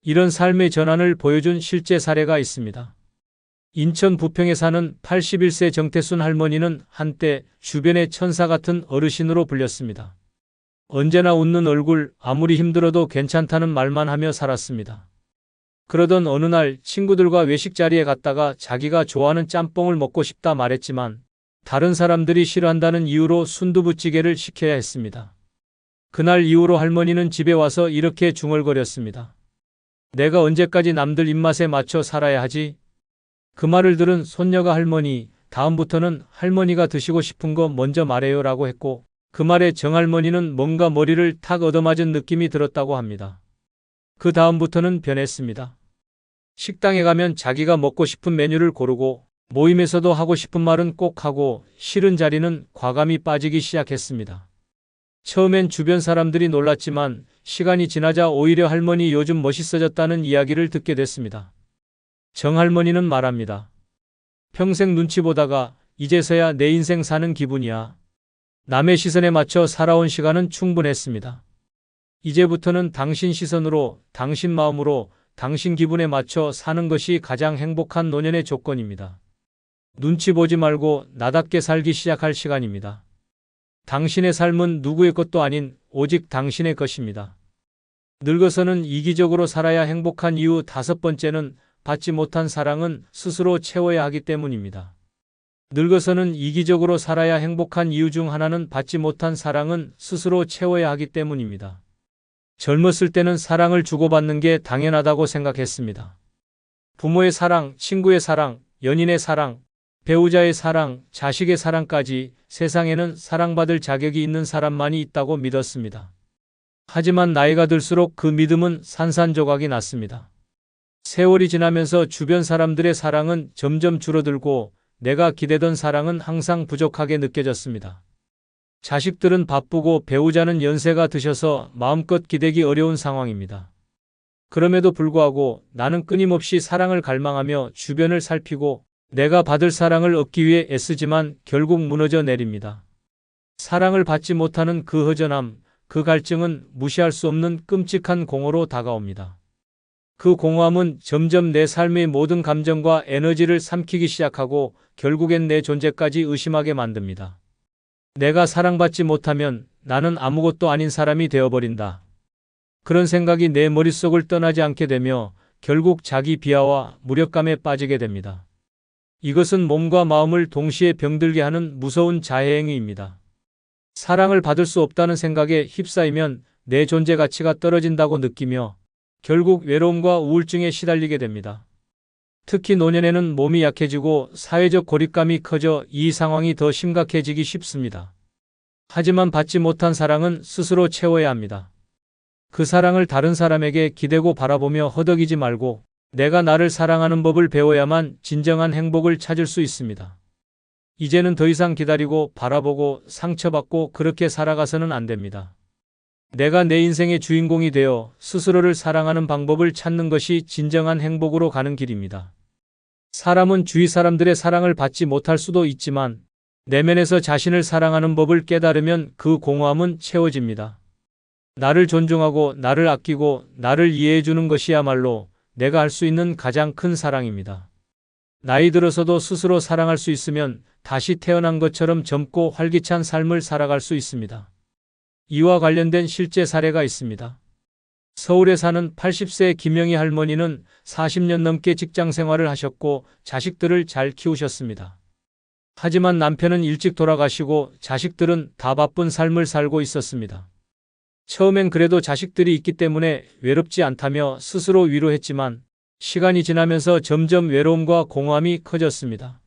S1: 이런 삶의 전환을 보여준 실제 사례가 있습니다. 인천 부평에 사는 81세 정태순 할머니는 한때 주변의 천사 같은 어르신으로 불렸습니다. 언제나 웃는 얼굴, 아무리 힘들어도 괜찮다는 말만 하며 살았습니다. 그러던 어느 날 친구들과 외식 자리에 갔다가 자기가 좋아하는 짬뽕을 먹고 싶다 말했지만 다른 사람들이 싫어한다는 이유로 순두부찌개를 시켜야 했습니다. 그날 이후로 할머니는 집에 와서 이렇게 중얼거렸습니다. 내가 언제까지 남들 입맛에 맞춰 살아야 하지? 그 말을 들은 손녀가 할머니, 다음부터는 할머니가 드시고 싶은 거 먼저 말해요 라고 했고 그 말에 정할머니는 뭔가 머리를 탁 얻어맞은 느낌이 들었다고 합니다. 그 다음부터는 변했습니다. 식당에 가면 자기가 먹고 싶은 메뉴를 고르고 모임에서도 하고 싶은 말은 꼭 하고 싫은 자리는 과감히 빠지기 시작했습니다. 처음엔 주변 사람들이 놀랐지만 시간이 지나자 오히려 할머니 요즘 멋있어졌다는 이야기를 듣게 됐습니다. 정할머니는 말합니다. 평생 눈치 보다가 이제서야 내 인생 사는 기분이야. 남의 시선에 맞춰 살아온 시간은 충분했습니다. 이제부터는 당신 시선으로, 당신 마음으로, 당신 기분에 맞춰 사는 것이 가장 행복한 노년의 조건입니다. 눈치 보지 말고 나답게 살기 시작할 시간입니다. 당신의 삶은 누구의 것도 아닌 오직 당신의 것입니다. 늙어서는 이기적으로 살아야 행복한 이유 5번째는 받지 못한 사랑은 스스로 채워야 하기 때문입니다. 늙어서는 이기적으로 살아야 행복한 이유 중 하나는 받지 못한 사랑은 스스로 채워야 하기 때문입니다. 젊었을 때는 사랑을 주고받는 게 당연하다고 생각했습니다. 부모의 사랑, 친구의 사랑, 연인의 사랑, 배우자의 사랑, 자식의 사랑까지 세상에는 사랑받을 자격이 있는 사람만이 있다고 믿었습니다. 하지만 나이가 들수록 그 믿음은 산산조각이 났습니다. 세월이 지나면서 주변 사람들의 사랑은 점점 줄어들고 내가 기대던 사랑은 항상 부족하게 느껴졌습니다. 자식들은 바쁘고 배우자는 연세가 드셔서 마음껏 기대기 어려운 상황입니다. 그럼에도 불구하고 나는 끊임없이 사랑을 갈망하며 주변을 살피고 내가 받을 사랑을 얻기 위해 애쓰지만 결국 무너져 내립니다. 사랑을 받지 못하는 그 허전함, 그 갈증은 무시할 수 없는 끔찍한 공허로 다가옵니다. 그 공허함은 점점 내 삶의 모든 감정과 에너지를 삼키기 시작하고 결국엔 내 존재까지 의심하게 만듭니다. 내가 사랑받지 못하면 나는 아무것도 아닌 사람이 되어버린다. 그런 생각이 내 머릿속을 떠나지 않게 되며 결국 자기 비하와 무력감에 빠지게 됩니다. 이것은 몸과 마음을 동시에 병들게 하는 무서운 자해행위입니다. 사랑을 받을 수 없다는 생각에 휩싸이면 내 존재 가치가 떨어진다고 느끼며 결국 외로움과 우울증에 시달리게 됩니다. 특히 노년에는 몸이 약해지고 사회적 고립감이 커져 이 상황이 더 심각해지기 쉽습니다. 하지만 받지 못한 사랑은 스스로 채워야 합니다. 그 사랑을 다른 사람에게 기대고 바라보며 허덕이지 말고 내가 나를 사랑하는 법을 배워야만 진정한 행복을 찾을 수 있습니다. 이제는 더 이상 기다리고 바라보고 상처받고 그렇게 살아가서는 안 됩니다. 내가 내 인생의 주인공이 되어 스스로를 사랑하는 방법을 찾는 것이 진정한 행복으로 가는 길입니다. 사람은 주위 사람들의 사랑을 받지 못할 수도 있지만 내면에서 자신을 사랑하는 법을 깨달으면 그 공허함은 채워집니다. 나를 존중하고 나를 아끼고 나를 이해해 주는 것이야말로 내가 할 수 있는 가장 큰 사랑입니다. 나이 들어서도 스스로 사랑할 수 있으면 다시 태어난 것처럼 젊고 활기찬 삶을 살아갈 수 있습니다. 이와 관련된 실제 사례가 있습니다. 서울에 사는 80세 김영희 할머니는 40년 넘게 직장 생활을 하셨고 자식들을 잘 키우셨습니다. 하지만 남편은 일찍 돌아가시고 자식들은 다 바쁜 삶을 살고 있었습니다. 처음엔 그래도 자식들이 있기 때문에 외롭지 않다며 스스로 위로했지만 시간이 지나면서 점점 외로움과 공허함이 커졌습니다.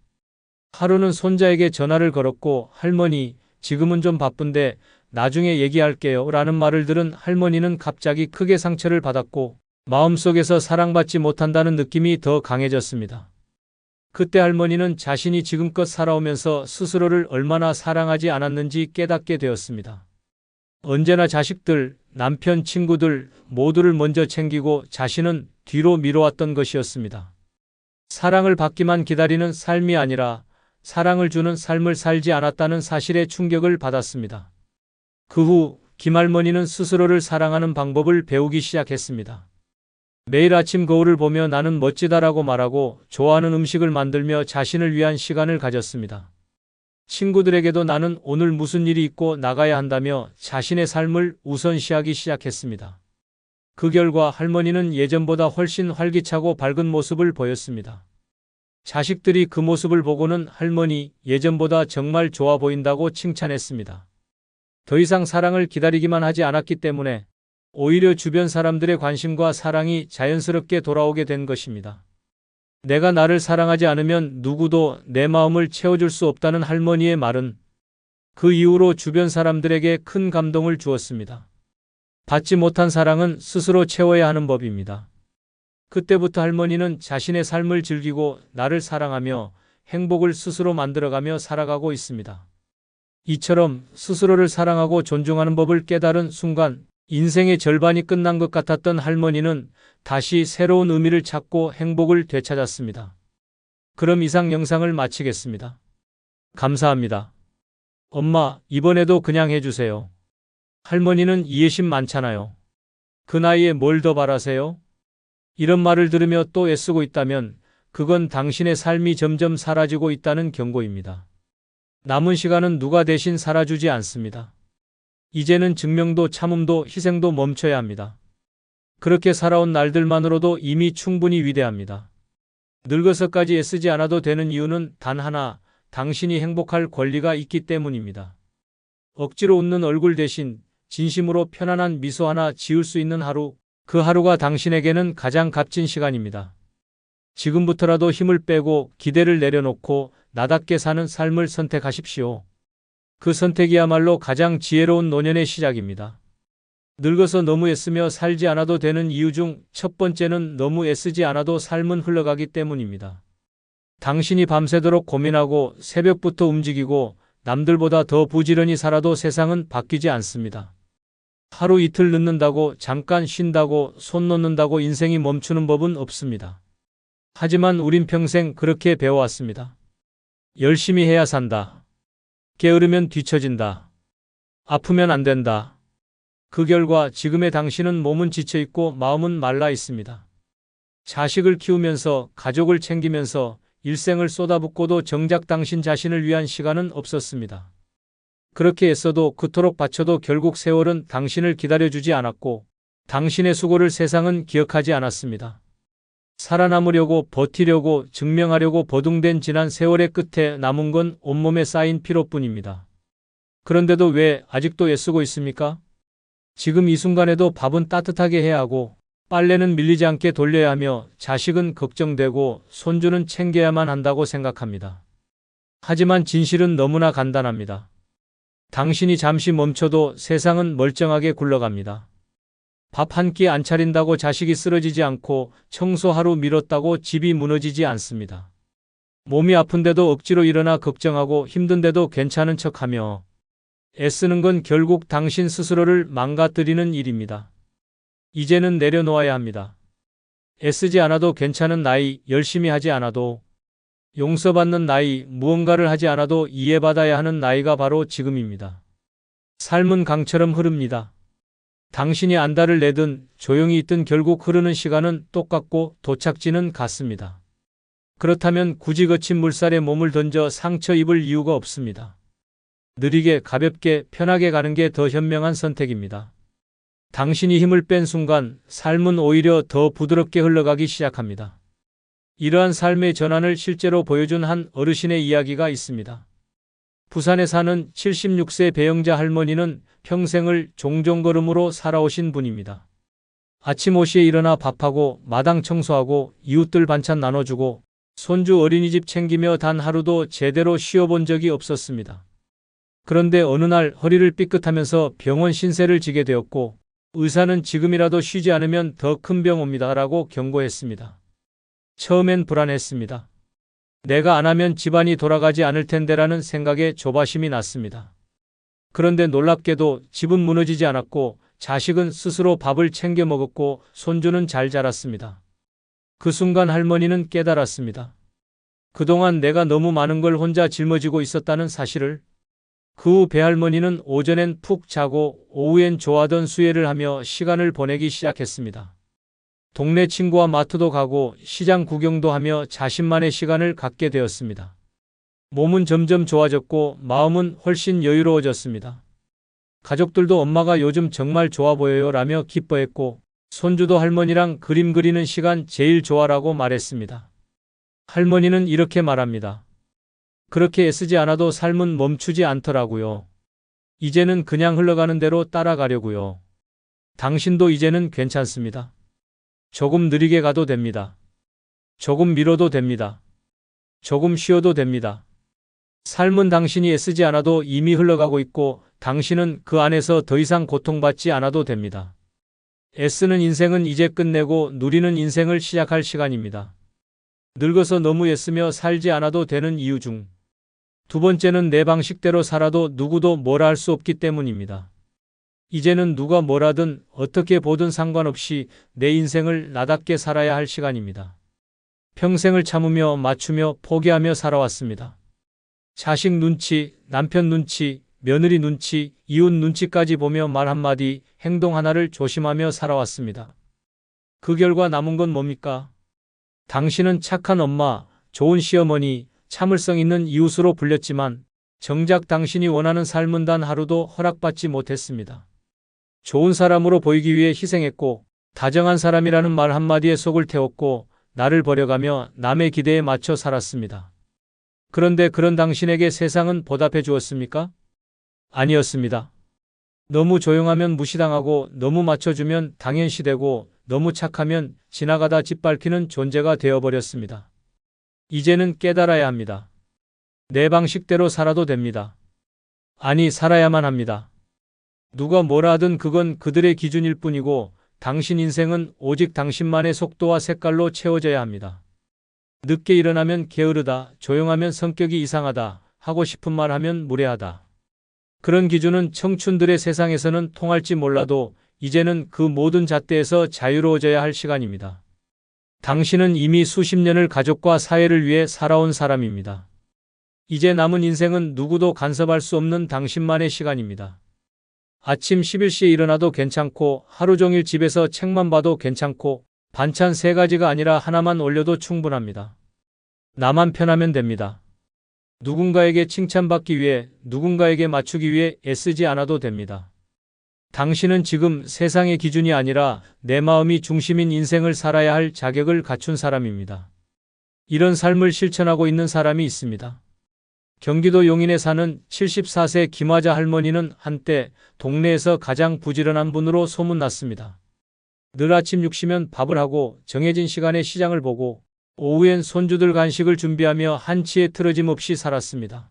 S1: 하루는 손자에게 전화를 걸었고 할머니, 지금은 좀 바쁜데 나중에 얘기할게요 라는 말을 들은 할머니는 갑자기 크게 상처를 받았고 마음속에서 사랑받지 못한다는 느낌이 더 강해졌습니다. 그때 할머니는 자신이 지금껏 살아오면서 스스로를 얼마나 사랑하지 않았는지 깨닫게 되었습니다. 언제나 자식들, 남편, 친구들 모두를 먼저 챙기고 자신은 뒤로 미뤄왔던 것이었습니다. 사랑을 받기만 기다리는 삶이 아니라 사랑을 주는 삶을 살지 않았다는 사실에 충격을 받았습니다. 그 후 김할머니는 스스로를 사랑하는 방법을 배우기 시작했습니다. 매일 아침 거울을 보며 나는 멋지다라고 말하고 좋아하는 음식을 만들며 자신을 위한 시간을 가졌습니다. 친구들에게도 나는 오늘 무슨 일이 있고 나가야 한다며 자신의 삶을 우선시하기 시작했습니다. 그 결과 할머니는 예전보다 훨씬 활기차고 밝은 모습을 보였습니다. 자식들이 그 모습을 보고는 할머니, 예전보다 정말 좋아 보인다고 칭찬했습니다. 더 이상 사랑을 기다리기만 하지 않았기 때문에 오히려 주변 사람들의 관심과 사랑이 자연스럽게 돌아오게 된 것입니다. 내가 나를 사랑하지 않으면 누구도 내 마음을 채워줄 수 없다는 할머니의 말은 그 이후로 주변 사람들에게 큰 감동을 주었습니다. 받지 못한 사랑은 스스로 채워야 하는 법입니다. 그때부터 할머니는 자신의 삶을 즐기고 나를 사랑하며 행복을 스스로 만들어가며 살아가고 있습니다. 이처럼 스스로를 사랑하고 존중하는 법을 깨달은 순간 인생의 절반이 끝난 것 같았던 할머니는 다시 새로운 의미를 찾고 행복을 되찾았습니다. 그럼 이상 영상을 마치겠습니다. 감사합니다. 엄마, 이번에도 그냥 해주세요. 할머니는 이해심 많잖아요. 그 나이에 뭘 더 바라세요? 이런 말을 들으며 또 애쓰고 있다면 그건 당신의 삶이 점점 사라지고 있다는 경고입니다. 남은 시간은 누가 대신 살아주지 않습니다. 이제는 증명도 참음도 희생도 멈춰야 합니다. 그렇게 살아온 날들만으로도 이미 충분히 위대합니다. 늙어서까지 애쓰지 않아도 되는 이유는 단 하나, 당신이 행복할 권리가 있기 때문입니다. 억지로 웃는 얼굴 대신 진심으로 편안한 미소 하나 지을 수 있는 하루, 그 하루가 당신에게는 가장 값진 시간입니다. 지금부터라도 힘을 빼고 기대를 내려놓고 나답게 사는 삶을 선택하십시오. 그 선택이야말로 가장 지혜로운 노년의 시작입니다. 늙어서 너무 애쓰며 살지 않아도 되는 이유 중 첫 번째는 너무 애쓰지 않아도 삶은 흘러가기 때문입니다. 당신이 밤새도록 고민하고 새벽부터 움직이고 남들보다 더 부지런히 살아도 세상은 바뀌지 않습니다. 하루 이틀 늦는다고, 잠깐 쉰다고, 손 놓는다고 인생이 멈추는 법은 없습니다. 하지만 우린 평생 그렇게 배워왔습니다. 열심히 해야 산다. 게으르면 뒤처진다. 아프면 안 된다. 그 결과 지금의 당신은 몸은 지쳐있고 마음은 말라 있습니다. 자식을 키우면서, 가족을 챙기면서 일생을 쏟아붓고도 정작 당신 자신을 위한 시간은 없었습니다. 그렇게 애써도 그토록 바쳐도 결국 세월은 당신을 기다려주지 않았고 당신의 수고를 세상은 기억하지 않았습니다. 살아남으려고, 버티려고, 증명하려고 버둥댄 지난 세월의 끝에 남은 건 온몸에 쌓인 피로뿐입니다. 그런데도 왜 아직도 애쓰고 있습니까? 지금 이 순간에도 밥은 따뜻하게 해야 하고 빨래는 밀리지 않게 돌려야 하며 자식은 걱정되고 손주는 챙겨야만 한다고 생각합니다. 하지만 진실은 너무나 간단합니다. 당신이 잠시 멈춰도 세상은 멀쩡하게 굴러갑니다. 밥 한 끼 안 차린다고 자식이 쓰러지지 않고 청소 하루 미뤘다고 집이 무너지지 않습니다. 몸이 아픈데도 억지로 일어나 걱정하고 힘든데도 괜찮은 척하며 애쓰는 건 결국 당신 스스로를 망가뜨리는 일입니다. 이제는 내려놓아야 합니다. 애쓰지 않아도 괜찮은 나이, 열심히 하지 않아도 용서받는 나이, 무언가를 하지 않아도 이해받아야 하는 나이가 바로 지금입니다. 삶은 강처럼 흐릅니다. 당신이 안달을 내든 조용히 있든 결국 흐르는 시간은 똑같고 도착지는 같습니다. 그렇다면 굳이 거친 물살에 몸을 던져 상처 입을 이유가 없습니다. 느리게, 가볍게, 편하게 가는 게 더 현명한 선택입니다. 당신이 힘을 뺀 순간 삶은 오히려 더 부드럽게 흘러가기 시작합니다. 이러한 삶의 전환을 실제로 보여준 한 어르신의 이야기가 있습니다. 부산에 사는 76세 배영자 할머니는 평생을 종종걸음으로 살아오신 분입니다. 아침 5시에 일어나 밥하고 마당 청소하고 이웃들 반찬 나눠주고 손주 어린이집 챙기며 단 하루도 제대로 쉬어본 적이 없었습니다. 그런데 어느 날 허리를 삐끗하면서 병원 신세를 지게 되었고 의사는 지금이라도 쉬지 않으면 더 큰 병 옵니다 라고 경고했습니다. 처음엔 불안했습니다. 내가 안 하면 집안이 돌아가지 않을 텐데라는 생각에 조바심이 났습니다. 그런데 놀랍게도 집은 무너지지 않았고 자식은 스스로 밥을 챙겨 먹었고 손주는 잘 자랐습니다. 그 순간 할머니는 깨달았습니다. 그동안 내가 너무 많은 걸 혼자 짊어지고 있었다는 사실을. 그 후 배할머니는 오전엔 푹 자고 오후엔 좋아하던 수혜를 하며 시간을 보내기 시작했습니다. 동네 친구와 마트도 가고 시장 구경도 하며 자신만의 시간을 갖게 되었습니다. 몸은 점점 좋아졌고 마음은 훨씬 여유로워졌습니다. 가족들도 엄마가 요즘 정말 좋아 보여요 라며 기뻐했고 손주도 할머니랑 그림 그리는 시간 제일 좋아라고 말했습니다. 할머니는 이렇게 말합니다. 그렇게 애쓰지 않아도 삶은 멈추지 않더라고요. 이제는 그냥 흘러가는 대로 따라가려고요. 당신도 이제는 괜찮습니다. 조금 느리게 가도 됩니다. 조금 미뤄도 됩니다. 조금 쉬어도 됩니다. 삶은 당신이 애쓰지 않아도 이미 흘러가고 있고 당신은 그 안에서 더 이상 고통받지 않아도 됩니다. 애쓰는 인생은 이제 끝내고 누리는 인생을 시작할 시간입니다. 늙어서 너무 애쓰며 살지 않아도 되는 이유 중 두 번째는 내 방식대로 살아도 누구도 뭐라 할 수 없기 때문입니다. 이제는 누가 뭐라든 어떻게 보든 상관없이 내 인생을 나답게 살아야 할 시간입니다. 평생을 참으며 맞추며 포기하며 살아왔습니다. 자식 눈치, 남편 눈치, 며느리 눈치, 이웃 눈치까지 보며 말 한마디, 행동 하나를 조심하며 살아왔습니다. 그 결과 남은 건 뭡니까? 당신은 착한 엄마, 좋은 시어머니, 참을성 있는 이웃으로 불렸지만 정작 당신이 원하는 삶은 단 하루도 허락받지 못했습니다. 좋은 사람으로 보이기 위해 희생했고 다정한 사람이라는 말 한마디에 속을 태웠고 나를 버려가며 남의 기대에 맞춰 살았습니다. 그런데 그런 당신에게 세상은 보답해 주었습니까? 아니었습니다. 너무 조용하면 무시당하고 너무 맞춰주면 당연시되고 너무 착하면 지나가다 짓밟히는 존재가 되어버렸습니다. 이제는 깨달아야 합니다. 내 방식대로 살아도 됩니다. 아니, 살아야만 합니다. 누가 뭐라 하든 그건 그들의 기준일 뿐이고 당신 인생은 오직 당신만의 속도와 색깔로 채워져야 합니다. 늦게 일어나면 게으르다, 조용하면 성격이 이상하다, 하고 싶은 말 하면 무례하다. 그런 기준은 청춘들의 세상에서는 통할지 몰라도 이제는 그 모든 잣대에서 자유로워져야 할 시간입니다. 당신은 이미 수십 년을 가족과 사회를 위해 살아온 사람입니다. 이제 남은 인생은 누구도 간섭할 수 없는 당신만의 시간입니다. 아침 11시에 일어나도 괜찮고 하루 종일 집에서 책만 봐도 괜찮고 반찬 3가지가 아니라 하나만 올려도 충분합니다. 나만 편하면 됩니다. 누군가에게 칭찬받기 위해 누군가에게 맞추기 위해 애쓰지 않아도 됩니다. 당신은 지금 세상의 기준이 아니라 내 마음이 중심인 인생을 살아야 할 자격을 갖춘 사람입니다. 이런 삶을 실천하고 있는 사람이 있습니다. 경기도 용인에 사는 74세 김화자 할머니는 한때 동네에서 가장 부지런한 분으로 소문났습니다. 늘 아침 6시면 밥을 하고 정해진 시간에 시장을 보고 오후엔 손주들 간식을 준비하며 한치의 틀어짐 없이 살았습니다.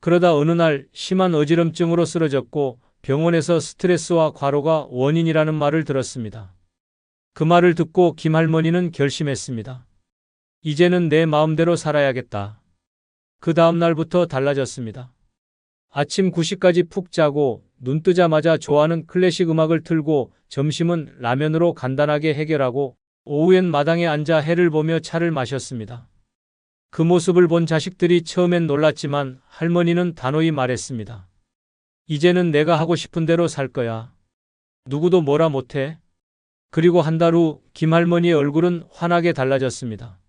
S1: 그러다 어느 날 심한 어지럼증으로 쓰러졌고 병원에서 스트레스와 과로가 원인이라는 말을 들었습니다. 그 말을 듣고 김 할머니는 결심했습니다. 이제는 내 마음대로 살아야겠다. 그 다음 날부터 달라졌습니다. 아침 9시까지 푹 자고 눈 뜨자마자 좋아하는 클래식 음악을 틀고 점심은 라면으로 간단하게 해결하고 오후엔 마당에 앉아 해를 보며 차를 마셨습니다. 그 모습을 본 자식들이 처음엔 놀랐지만 할머니는 단호히 말했습니다. 이제는 내가 하고 싶은 대로 살 거야. 누구도 뭐라 못해. 그리고 한 달 후 김할머니의 얼굴은 환하게 달라졌습니다.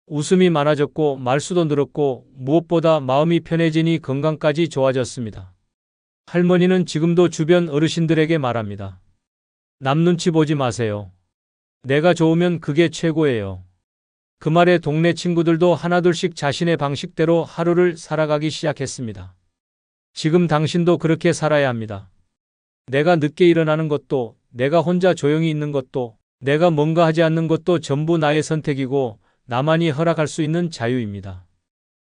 S1: 웃음이 많아졌고 말수도 늘었고 무엇보다 마음이 편해지니 건강까지 좋아졌습니다. 할머니는 지금도 주변 어르신들에게 말합니다. 남 눈치 보지 마세요. 내가 좋으면 그게 최고예요. 그 말에 동네 친구들도 하나둘씩 자신의 방식대로 하루를 살아가기 시작했습니다. 지금 당신도 그렇게 살아야 합니다. 내가 늦게 일어나는 것도, 내가 혼자 조용히 있는 것도, 내가 뭔가 하지 않는 것도 전부 나의 선택이고 나만이 허락할 수 있는 자유입니다.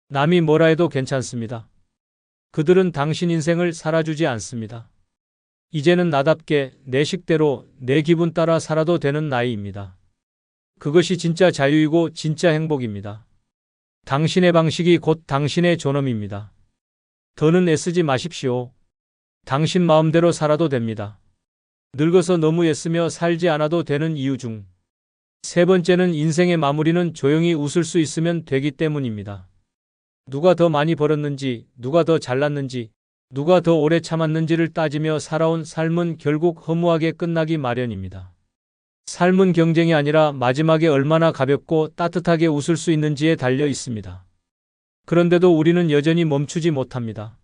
S1: 남이 뭐라 해도 괜찮습니다. 그들은 당신 인생을 살아주지 않습니다. 이제는 나답게 내 식대로 내 기분 따라 살아도 되는 나이입니다. 그것이 진짜 자유이고 진짜 행복입니다. 당신의 방식이 곧 당신의 존엄입니다. 더는 애쓰지 마십시오. 당신 마음대로 살아도 됩니다. 늙어서 너무 애쓰며 살지 않아도 되는 이유 중 세 번째는 인생의 마무리는 조용히 웃을 수 있으면 되기 때문입니다. 누가 더 많이 벌었는지, 누가 더 잘났는지, 누가 더 오래 참았는지를 따지며 살아온 삶은 결국 허무하게 끝나기 마련입니다. 삶은 경쟁이 아니라 마지막에 얼마나 가볍고 따뜻하게 웃을 수 있는지에 달려 있습니다. 그런데도 우리는 여전히 멈추지 못합니다.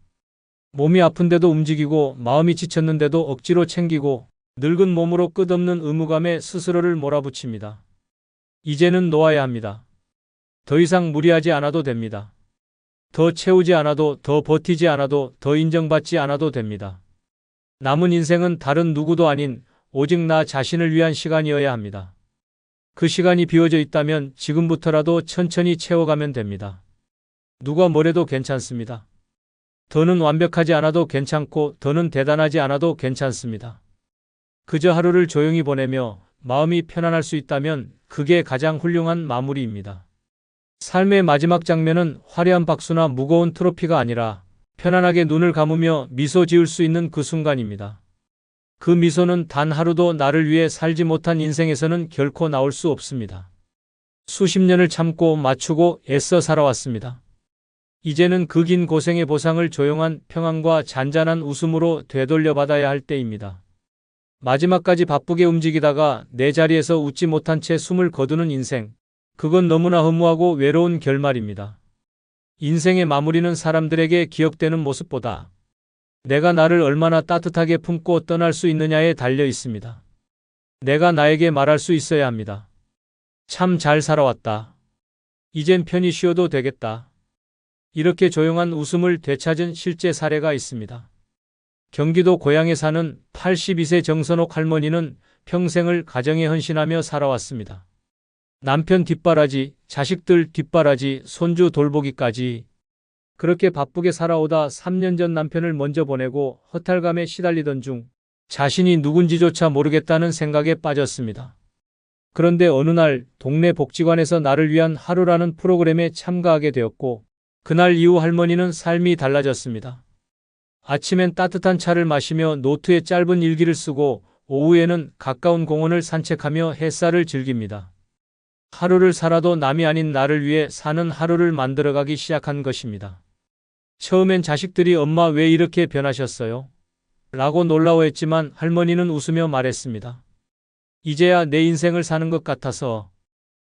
S1: 몸이 아픈데도 움직이고 마음이 지쳤는데도 억지로 챙기고 늙은 몸으로 끝없는 의무감에 스스로를 몰아붙입니다. 이제는 놓아야 합니다. 더 이상 무리하지 않아도 됩니다. 더 채우지 않아도, 더 버티지 않아도, 더 인정받지 않아도 됩니다. 남은 인생은 다른 누구도 아닌 오직 나 자신을 위한 시간이어야 합니다. 그 시간이 비워져 있다면 지금부터라도 천천히 채워가면 됩니다. 누가 뭐래도 괜찮습니다. 더는 완벽하지 않아도 괜찮고 더는 대단하지 않아도 괜찮습니다. 그저 하루를 조용히 보내며 마음이 편안할 수 있다면 그게 가장 훌륭한 마무리입니다. 삶의 마지막 장면은 화려한 박수나 무거운 트로피가 아니라 편안하게 눈을 감으며 미소 지을 수 있는 그 순간입니다. 그 미소는 단 하루도 나를 위해 살지 못한 인생에서는 결코 나올 수 없습니다. 수십 년을 참고 맞추고 애써 살아왔습니다. 이제는 그 긴 고생의 보상을 조용한 평안과 잔잔한 웃음으로 되돌려받아야 할 때입니다. 마지막까지 바쁘게 움직이다가 내 자리에서 웃지 못한 채 숨을 거두는 인생. 그건 너무나 허무하고 외로운 결말입니다. 인생의 마무리는 사람들에게 기억되는 모습보다 내가 나를 얼마나 따뜻하게 품고 떠날 수 있느냐에 달려 있습니다. 내가 나에게 말할 수 있어야 합니다. 참 잘 살아왔다. 이젠 편히 쉬어도 되겠다. 이렇게 조용한 웃음을 되찾은 실제 사례가 있습니다. 경기도 고양에 사는 82세 정선옥 할머니는 평생을 가정에 헌신하며 살아왔습니다. 남편 뒷바라지, 자식들 뒷바라지, 손주 돌보기까지. 그렇게 바쁘게 살아오다 3년 전 남편을 먼저 보내고 허탈감에 시달리던 중 자신이 누군지조차 모르겠다는 생각에 빠졌습니다. 그런데 어느 날 동네 복지관에서 나를 위한 하루라는 프로그램에 참가하게 되었고 그날 이후 할머니는 삶이 달라졌습니다. 아침엔 따뜻한 차를 마시며 노트에 짧은 일기를 쓰고 오후에는 가까운 공원을 산책하며 햇살을 즐깁니다. 하루를 살아도 남이 아닌 나를 위해 사는 하루를 만들어가기 시작한 것입니다. 처음엔 자식들이 엄마 왜 이렇게 변하셨어요? 라고 놀라워했지만 할머니는 웃으며 말했습니다. 이제야 내 인생을 사는 것 같아서.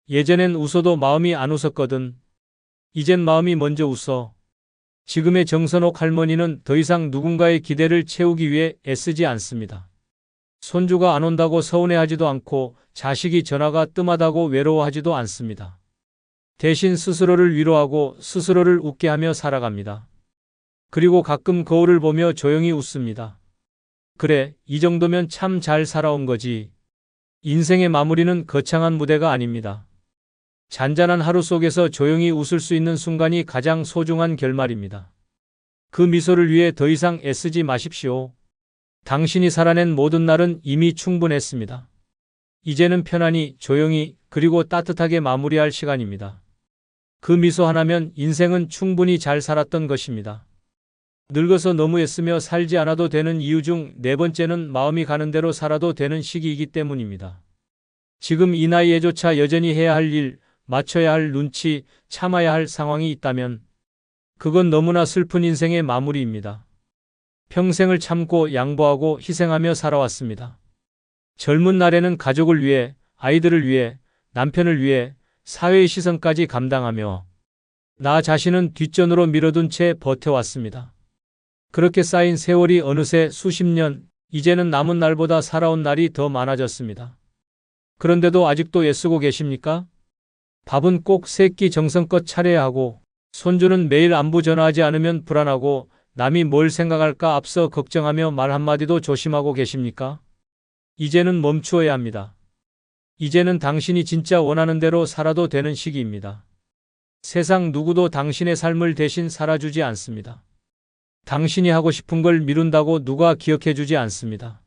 S1: 예전엔 웃어도 마음이 안 웃었거든. 이젠 마음이 먼저 웃어. 지금의 정선옥 할머니는 더 이상 누군가의 기대를 채우기 위해 애쓰지 않습니다. 손주가 안 온다고 서운해하지도 않고 자식이 전화가 뜸하다고 외로워하지도 않습니다. 대신 스스로를 위로하고 스스로를 웃게 하며 살아갑니다. 그리고 가끔 거울을 보며 조용히 웃습니다. 그래, 이 정도면 참 잘 살아온 거지. 인생의 마무리는 거창한 무대가 아닙니다. 잔잔한 하루 속에서 조용히 웃을 수 있는 순간이 가장 소중한 결말입니다. 그 미소를 위해 더 이상 애쓰지 마십시오. 당신이 살아낸 모든 날은 이미 충분했습니다. 이제는 편안히, 조용히, 그리고 따뜻하게 마무리할 시간입니다. 그 미소 하나면 인생은 충분히 잘 살았던 것입니다. 늙어서 너무 애쓰며 살지 않아도 되는 이유 중 네 번째는 마음이 가는 대로 살아도 되는 시기이기 때문입니다. 지금 이 나이에조차 여전히 해야 할 일, 맞춰야 할 눈치, 참아야 할 상황이 있다면 그건 너무나 슬픈 인생의 마무리입니다. 평생을 참고 양보하고 희생하며 살아왔습니다. 젊은 날에는 가족을 위해, 아이들을 위해, 남편을 위해 사회의 시선까지 감당하며 나 자신은 뒷전으로 밀어둔 채 버텨왔습니다. 그렇게 쌓인 세월이 어느새 수십 년, 이제는 남은 날보다 살아온 날이 더 많아졌습니다. 그런데도 아직도 애쓰고 계십니까? 밥은 꼭 세 끼 정성껏 차려야 하고, 손주는 매일 안부 전화하지 않으면 불안하고, 남이 뭘 생각할까 앞서 걱정하며 말 한마디도 조심하고 계십니까? 이제는 멈추어야 합니다. 이제는 당신이 진짜 원하는 대로 살아도 되는 시기입니다. 세상 누구도 당신의 삶을 대신 살아주지 않습니다. 당신이 하고 싶은 걸 미룬다고 누가 기억해주지 않습니다.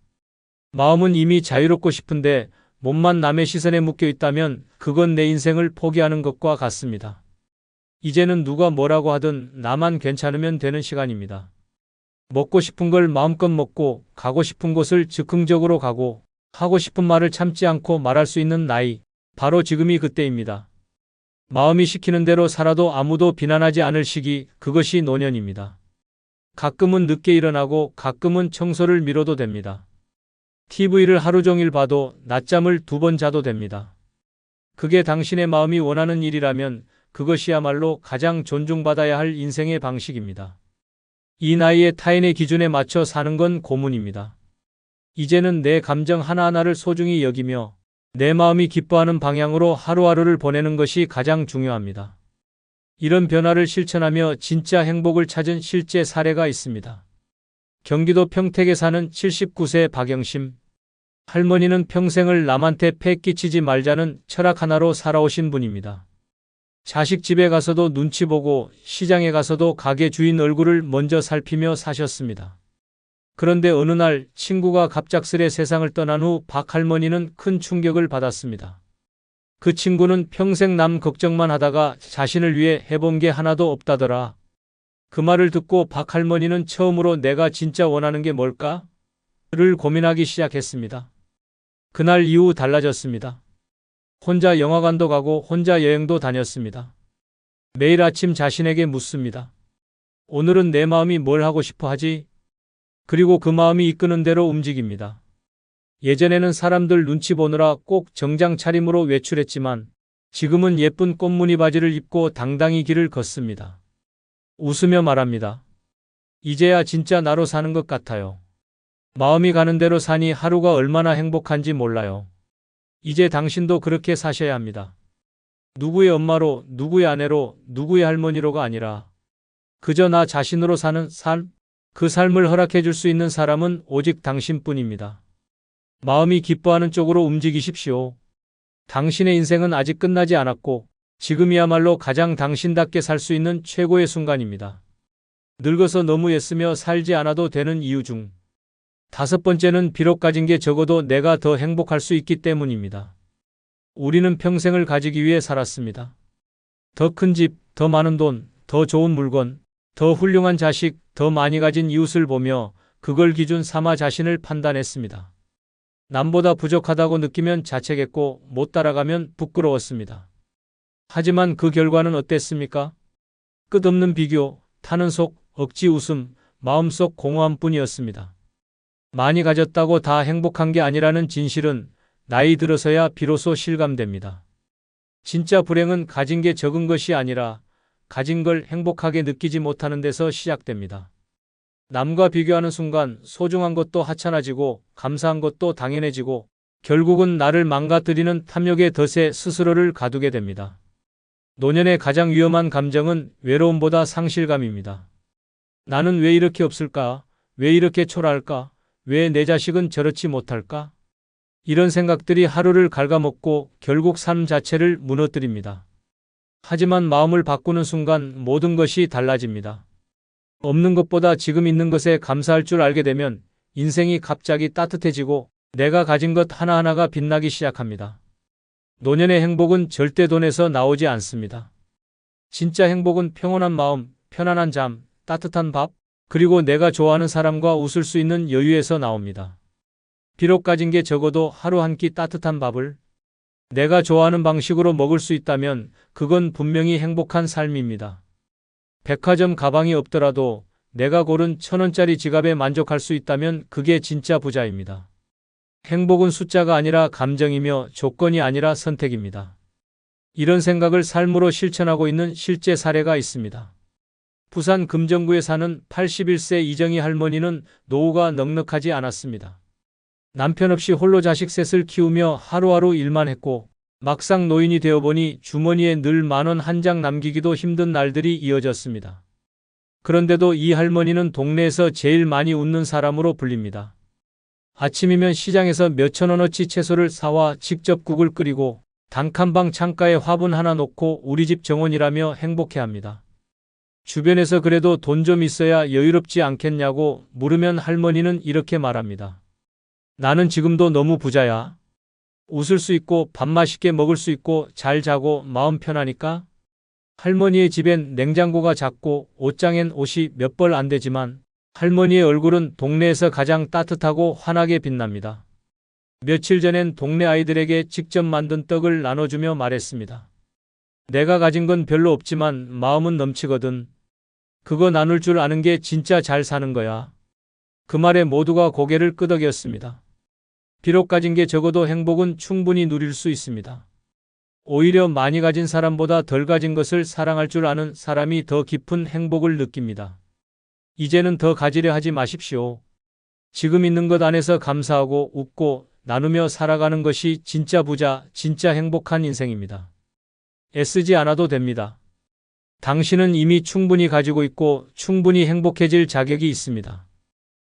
S1: 마음은 이미 자유롭고 싶은데 몸만 남의 시선에 묶여 있다면 그건 내 인생을 포기하는 것과 같습니다. 이제는 누가 뭐라고 하든 나만 괜찮으면 되는 시간입니다. 먹고 싶은 걸 마음껏 먹고 가고 싶은 곳을 즉흥적으로 가고 하고 싶은 말을 참지 않고 말할 수 있는 나이, 바로 지금이 그때입니다. 마음이 시키는 대로 살아도 아무도 비난하지 않을 시기, 그것이 노년입니다. 가끔은 늦게 일어나고 가끔은 청소를 미뤄도 됩니다. TV를 하루 종일 봐도 낮잠을 2번 자도 됩니다. 그게 당신의 마음이 원하는 일이라면 그것이야말로 가장 존중받아야 할 인생의 방식입니다. 이 나이에 타인의 기준에 맞춰 사는 건 고문입니다. 이제는 내 감정 하나하나를 소중히 여기며 내 마음이 기뻐하는 방향으로 하루하루를 보내는 것이 가장 중요합니다. 이런 변화를 실천하며 진짜 행복을 찾은 실제 사례가 있습니다. 경기도 평택에 사는 79세 박영심 할머니는 평생을 남한테 패 끼치지 말자는 철학 하나로 살아오신 분입니다. 자식 집에 가서도 눈치 보고 시장에 가서도 가게 주인 얼굴을 먼저 살피며 사셨습니다. 그런데 어느 날 친구가 갑작스레 세상을 떠난 후 박 할머니는 큰 충격을 받았습니다. 그 친구는 평생 남 걱정만 하다가 자신을 위해 해본 게 하나도 없다더라. 그 말을 듣고 박 할머니는 처음으로 내가 진짜 원하는 게 뭘까? 고민하기 시작했습니다. 그날 이후 달라졌습니다. 혼자 영화관도 가고 혼자 여행도 다녔습니다. 매일 아침 자신에게 묻습니다. 오늘은 내 마음이 뭘 하고 싶어 하지? 그리고 그 마음이 이끄는 대로 움직입니다. 예전에는 사람들 눈치 보느라 꼭 정장 차림으로 외출했지만 지금은 예쁜 꽃무늬 바지를 입고 당당히 길을 걷습니다. 웃으며 말합니다. 이제야 진짜 나로 사는 것 같아요. 마음이 가는 대로 사니 하루가 얼마나 행복한지 몰라요. 이제 당신도 그렇게 사셔야 합니다. 누구의 엄마로, 누구의 아내로, 누구의 할머니로가 아니라 그저 나 자신으로 사는 삶, 그 삶을 허락해 줄 수 있는 사람은 오직 당신뿐입니다. 마음이 기뻐하는 쪽으로 움직이십시오. 당신의 인생은 아직 끝나지 않았고 지금이야말로 가장 당신답게 살 수 있는 최고의 순간입니다. 늙어서 너무 애쓰며 살지 않아도 되는 이유 중 5번째는 비록 가진 게 적어도 내가 더 행복할 수 있기 때문입니다. 우리는 평생을 가지기 위해 살았습니다. 더 큰 집, 더 많은 돈, 더 좋은 물건, 더 훌륭한 자식, 더 많이 가진 이웃을 보며 그걸 기준 삼아 자신을 판단했습니다. 남보다 부족하다고 느끼면 자책했고 못 따라가면 부끄러웠습니다. 하지만 그 결과는 어땠습니까? 끝없는 비교, 타는 속, 억지 웃음, 마음속 공허함뿐이었습니다. 많이 가졌다고 다 행복한 게 아니라는 진실은 나이 들어서야 비로소 실감됩니다. 진짜 불행은 가진 게 적은 것이 아니라 가진 걸 행복하게 느끼지 못하는 데서 시작됩니다. 남과 비교하는 순간 소중한 것도 하찮아지고 감사한 것도 당연해지고 결국은 나를 망가뜨리는 탐욕의 덫에 스스로를 가두게 됩니다. 노년의 가장 위험한 감정은 외로움보다 상실감입니다. 나는 왜 이렇게 없을까? 왜 이렇게 초라할까? 왜 내 자식은 저렇지 못할까? 이런 생각들이 하루를 갉아먹고 결국 삶 자체를 무너뜨립니다. 하지만 마음을 바꾸는 순간 모든 것이 달라집니다. 없는 것보다 지금 있는 것에 감사할 줄 알게 되면 인생이 갑자기 따뜻해지고 내가 가진 것 하나하나가 빛나기 시작합니다. 노년의 행복은 절대 돈에서 나오지 않습니다. 진짜 행복은 평온한 마음, 편안한 잠, 따뜻한 밥, 그리고 내가 좋아하는 사람과 웃을 수 있는 여유에서 나옵니다. 비록 가진 게 적어도 하루 한 끼 따뜻한 밥을 내가 좋아하는 방식으로 먹을 수 있다면 그건 분명히 행복한 삶입니다. 백화점 가방이 없더라도 내가 고른 1,000원짜리 지갑에 만족할 수 있다면 그게 진짜 부자입니다. 행복은 숫자가 아니라 감정이며 조건이 아니라 선택입니다. 이런 생각을 삶으로 실천하고 있는 실제 사례가 있습니다. 부산 금정구에 사는 81세 이정희 할머니는 노후가 넉넉하지 않았습니다. 남편 없이 홀로 자식 셋을 키우며 하루하루 일만 했고 막상 노인이 되어보니 주머니에 늘 10,000원 한 장 남기기도 힘든 날들이 이어졌습니다. 그런데도 이 할머니는 동네에서 제일 많이 웃는 사람으로 불립니다. 아침이면 시장에서 몇천 원어치 채소를 사와 직접 국을 끓이고 단칸방 창가에 화분 하나 놓고 우리 집 정원이라며 행복해합니다. 주변에서 그래도 돈 좀 있어야 여유롭지 않겠냐고 물으면 할머니는 이렇게 말합니다. 나는 지금도 너무 부자야. 웃을 수 있고 밥 맛있게 먹을 수 있고 잘 자고 마음 편하니까. 할머니의 집엔 냉장고가 작고 옷장엔 옷이 몇 벌 안 되지만 할머니의 얼굴은 동네에서 가장 따뜻하고 환하게 빛납니다. 며칠 전엔 동네 아이들에게 직접 만든 떡을 나눠주며 말했습니다. 내가 가진 건 별로 없지만 마음은 넘치거든. 그거 나눌 줄 아는 게 진짜 잘 사는 거야. 그 말에 모두가 고개를 끄덕였습니다. 비록 가진 게 적어도 행복은 충분히 누릴 수 있습니다. 오히려 많이 가진 사람보다 덜 가진 것을 사랑할 줄 아는 사람이 더 깊은 행복을 느낍니다. 이제는 더 가지려 하지 마십시오. 지금 있는 것 안에서 감사하고 웃고 나누며 살아가는 것이 진짜 부자, 진짜 행복한 인생입니다. 애쓰지 않아도 됩니다. 당신은 이미 충분히 가지고 있고 충분히 행복해질 자격이 있습니다.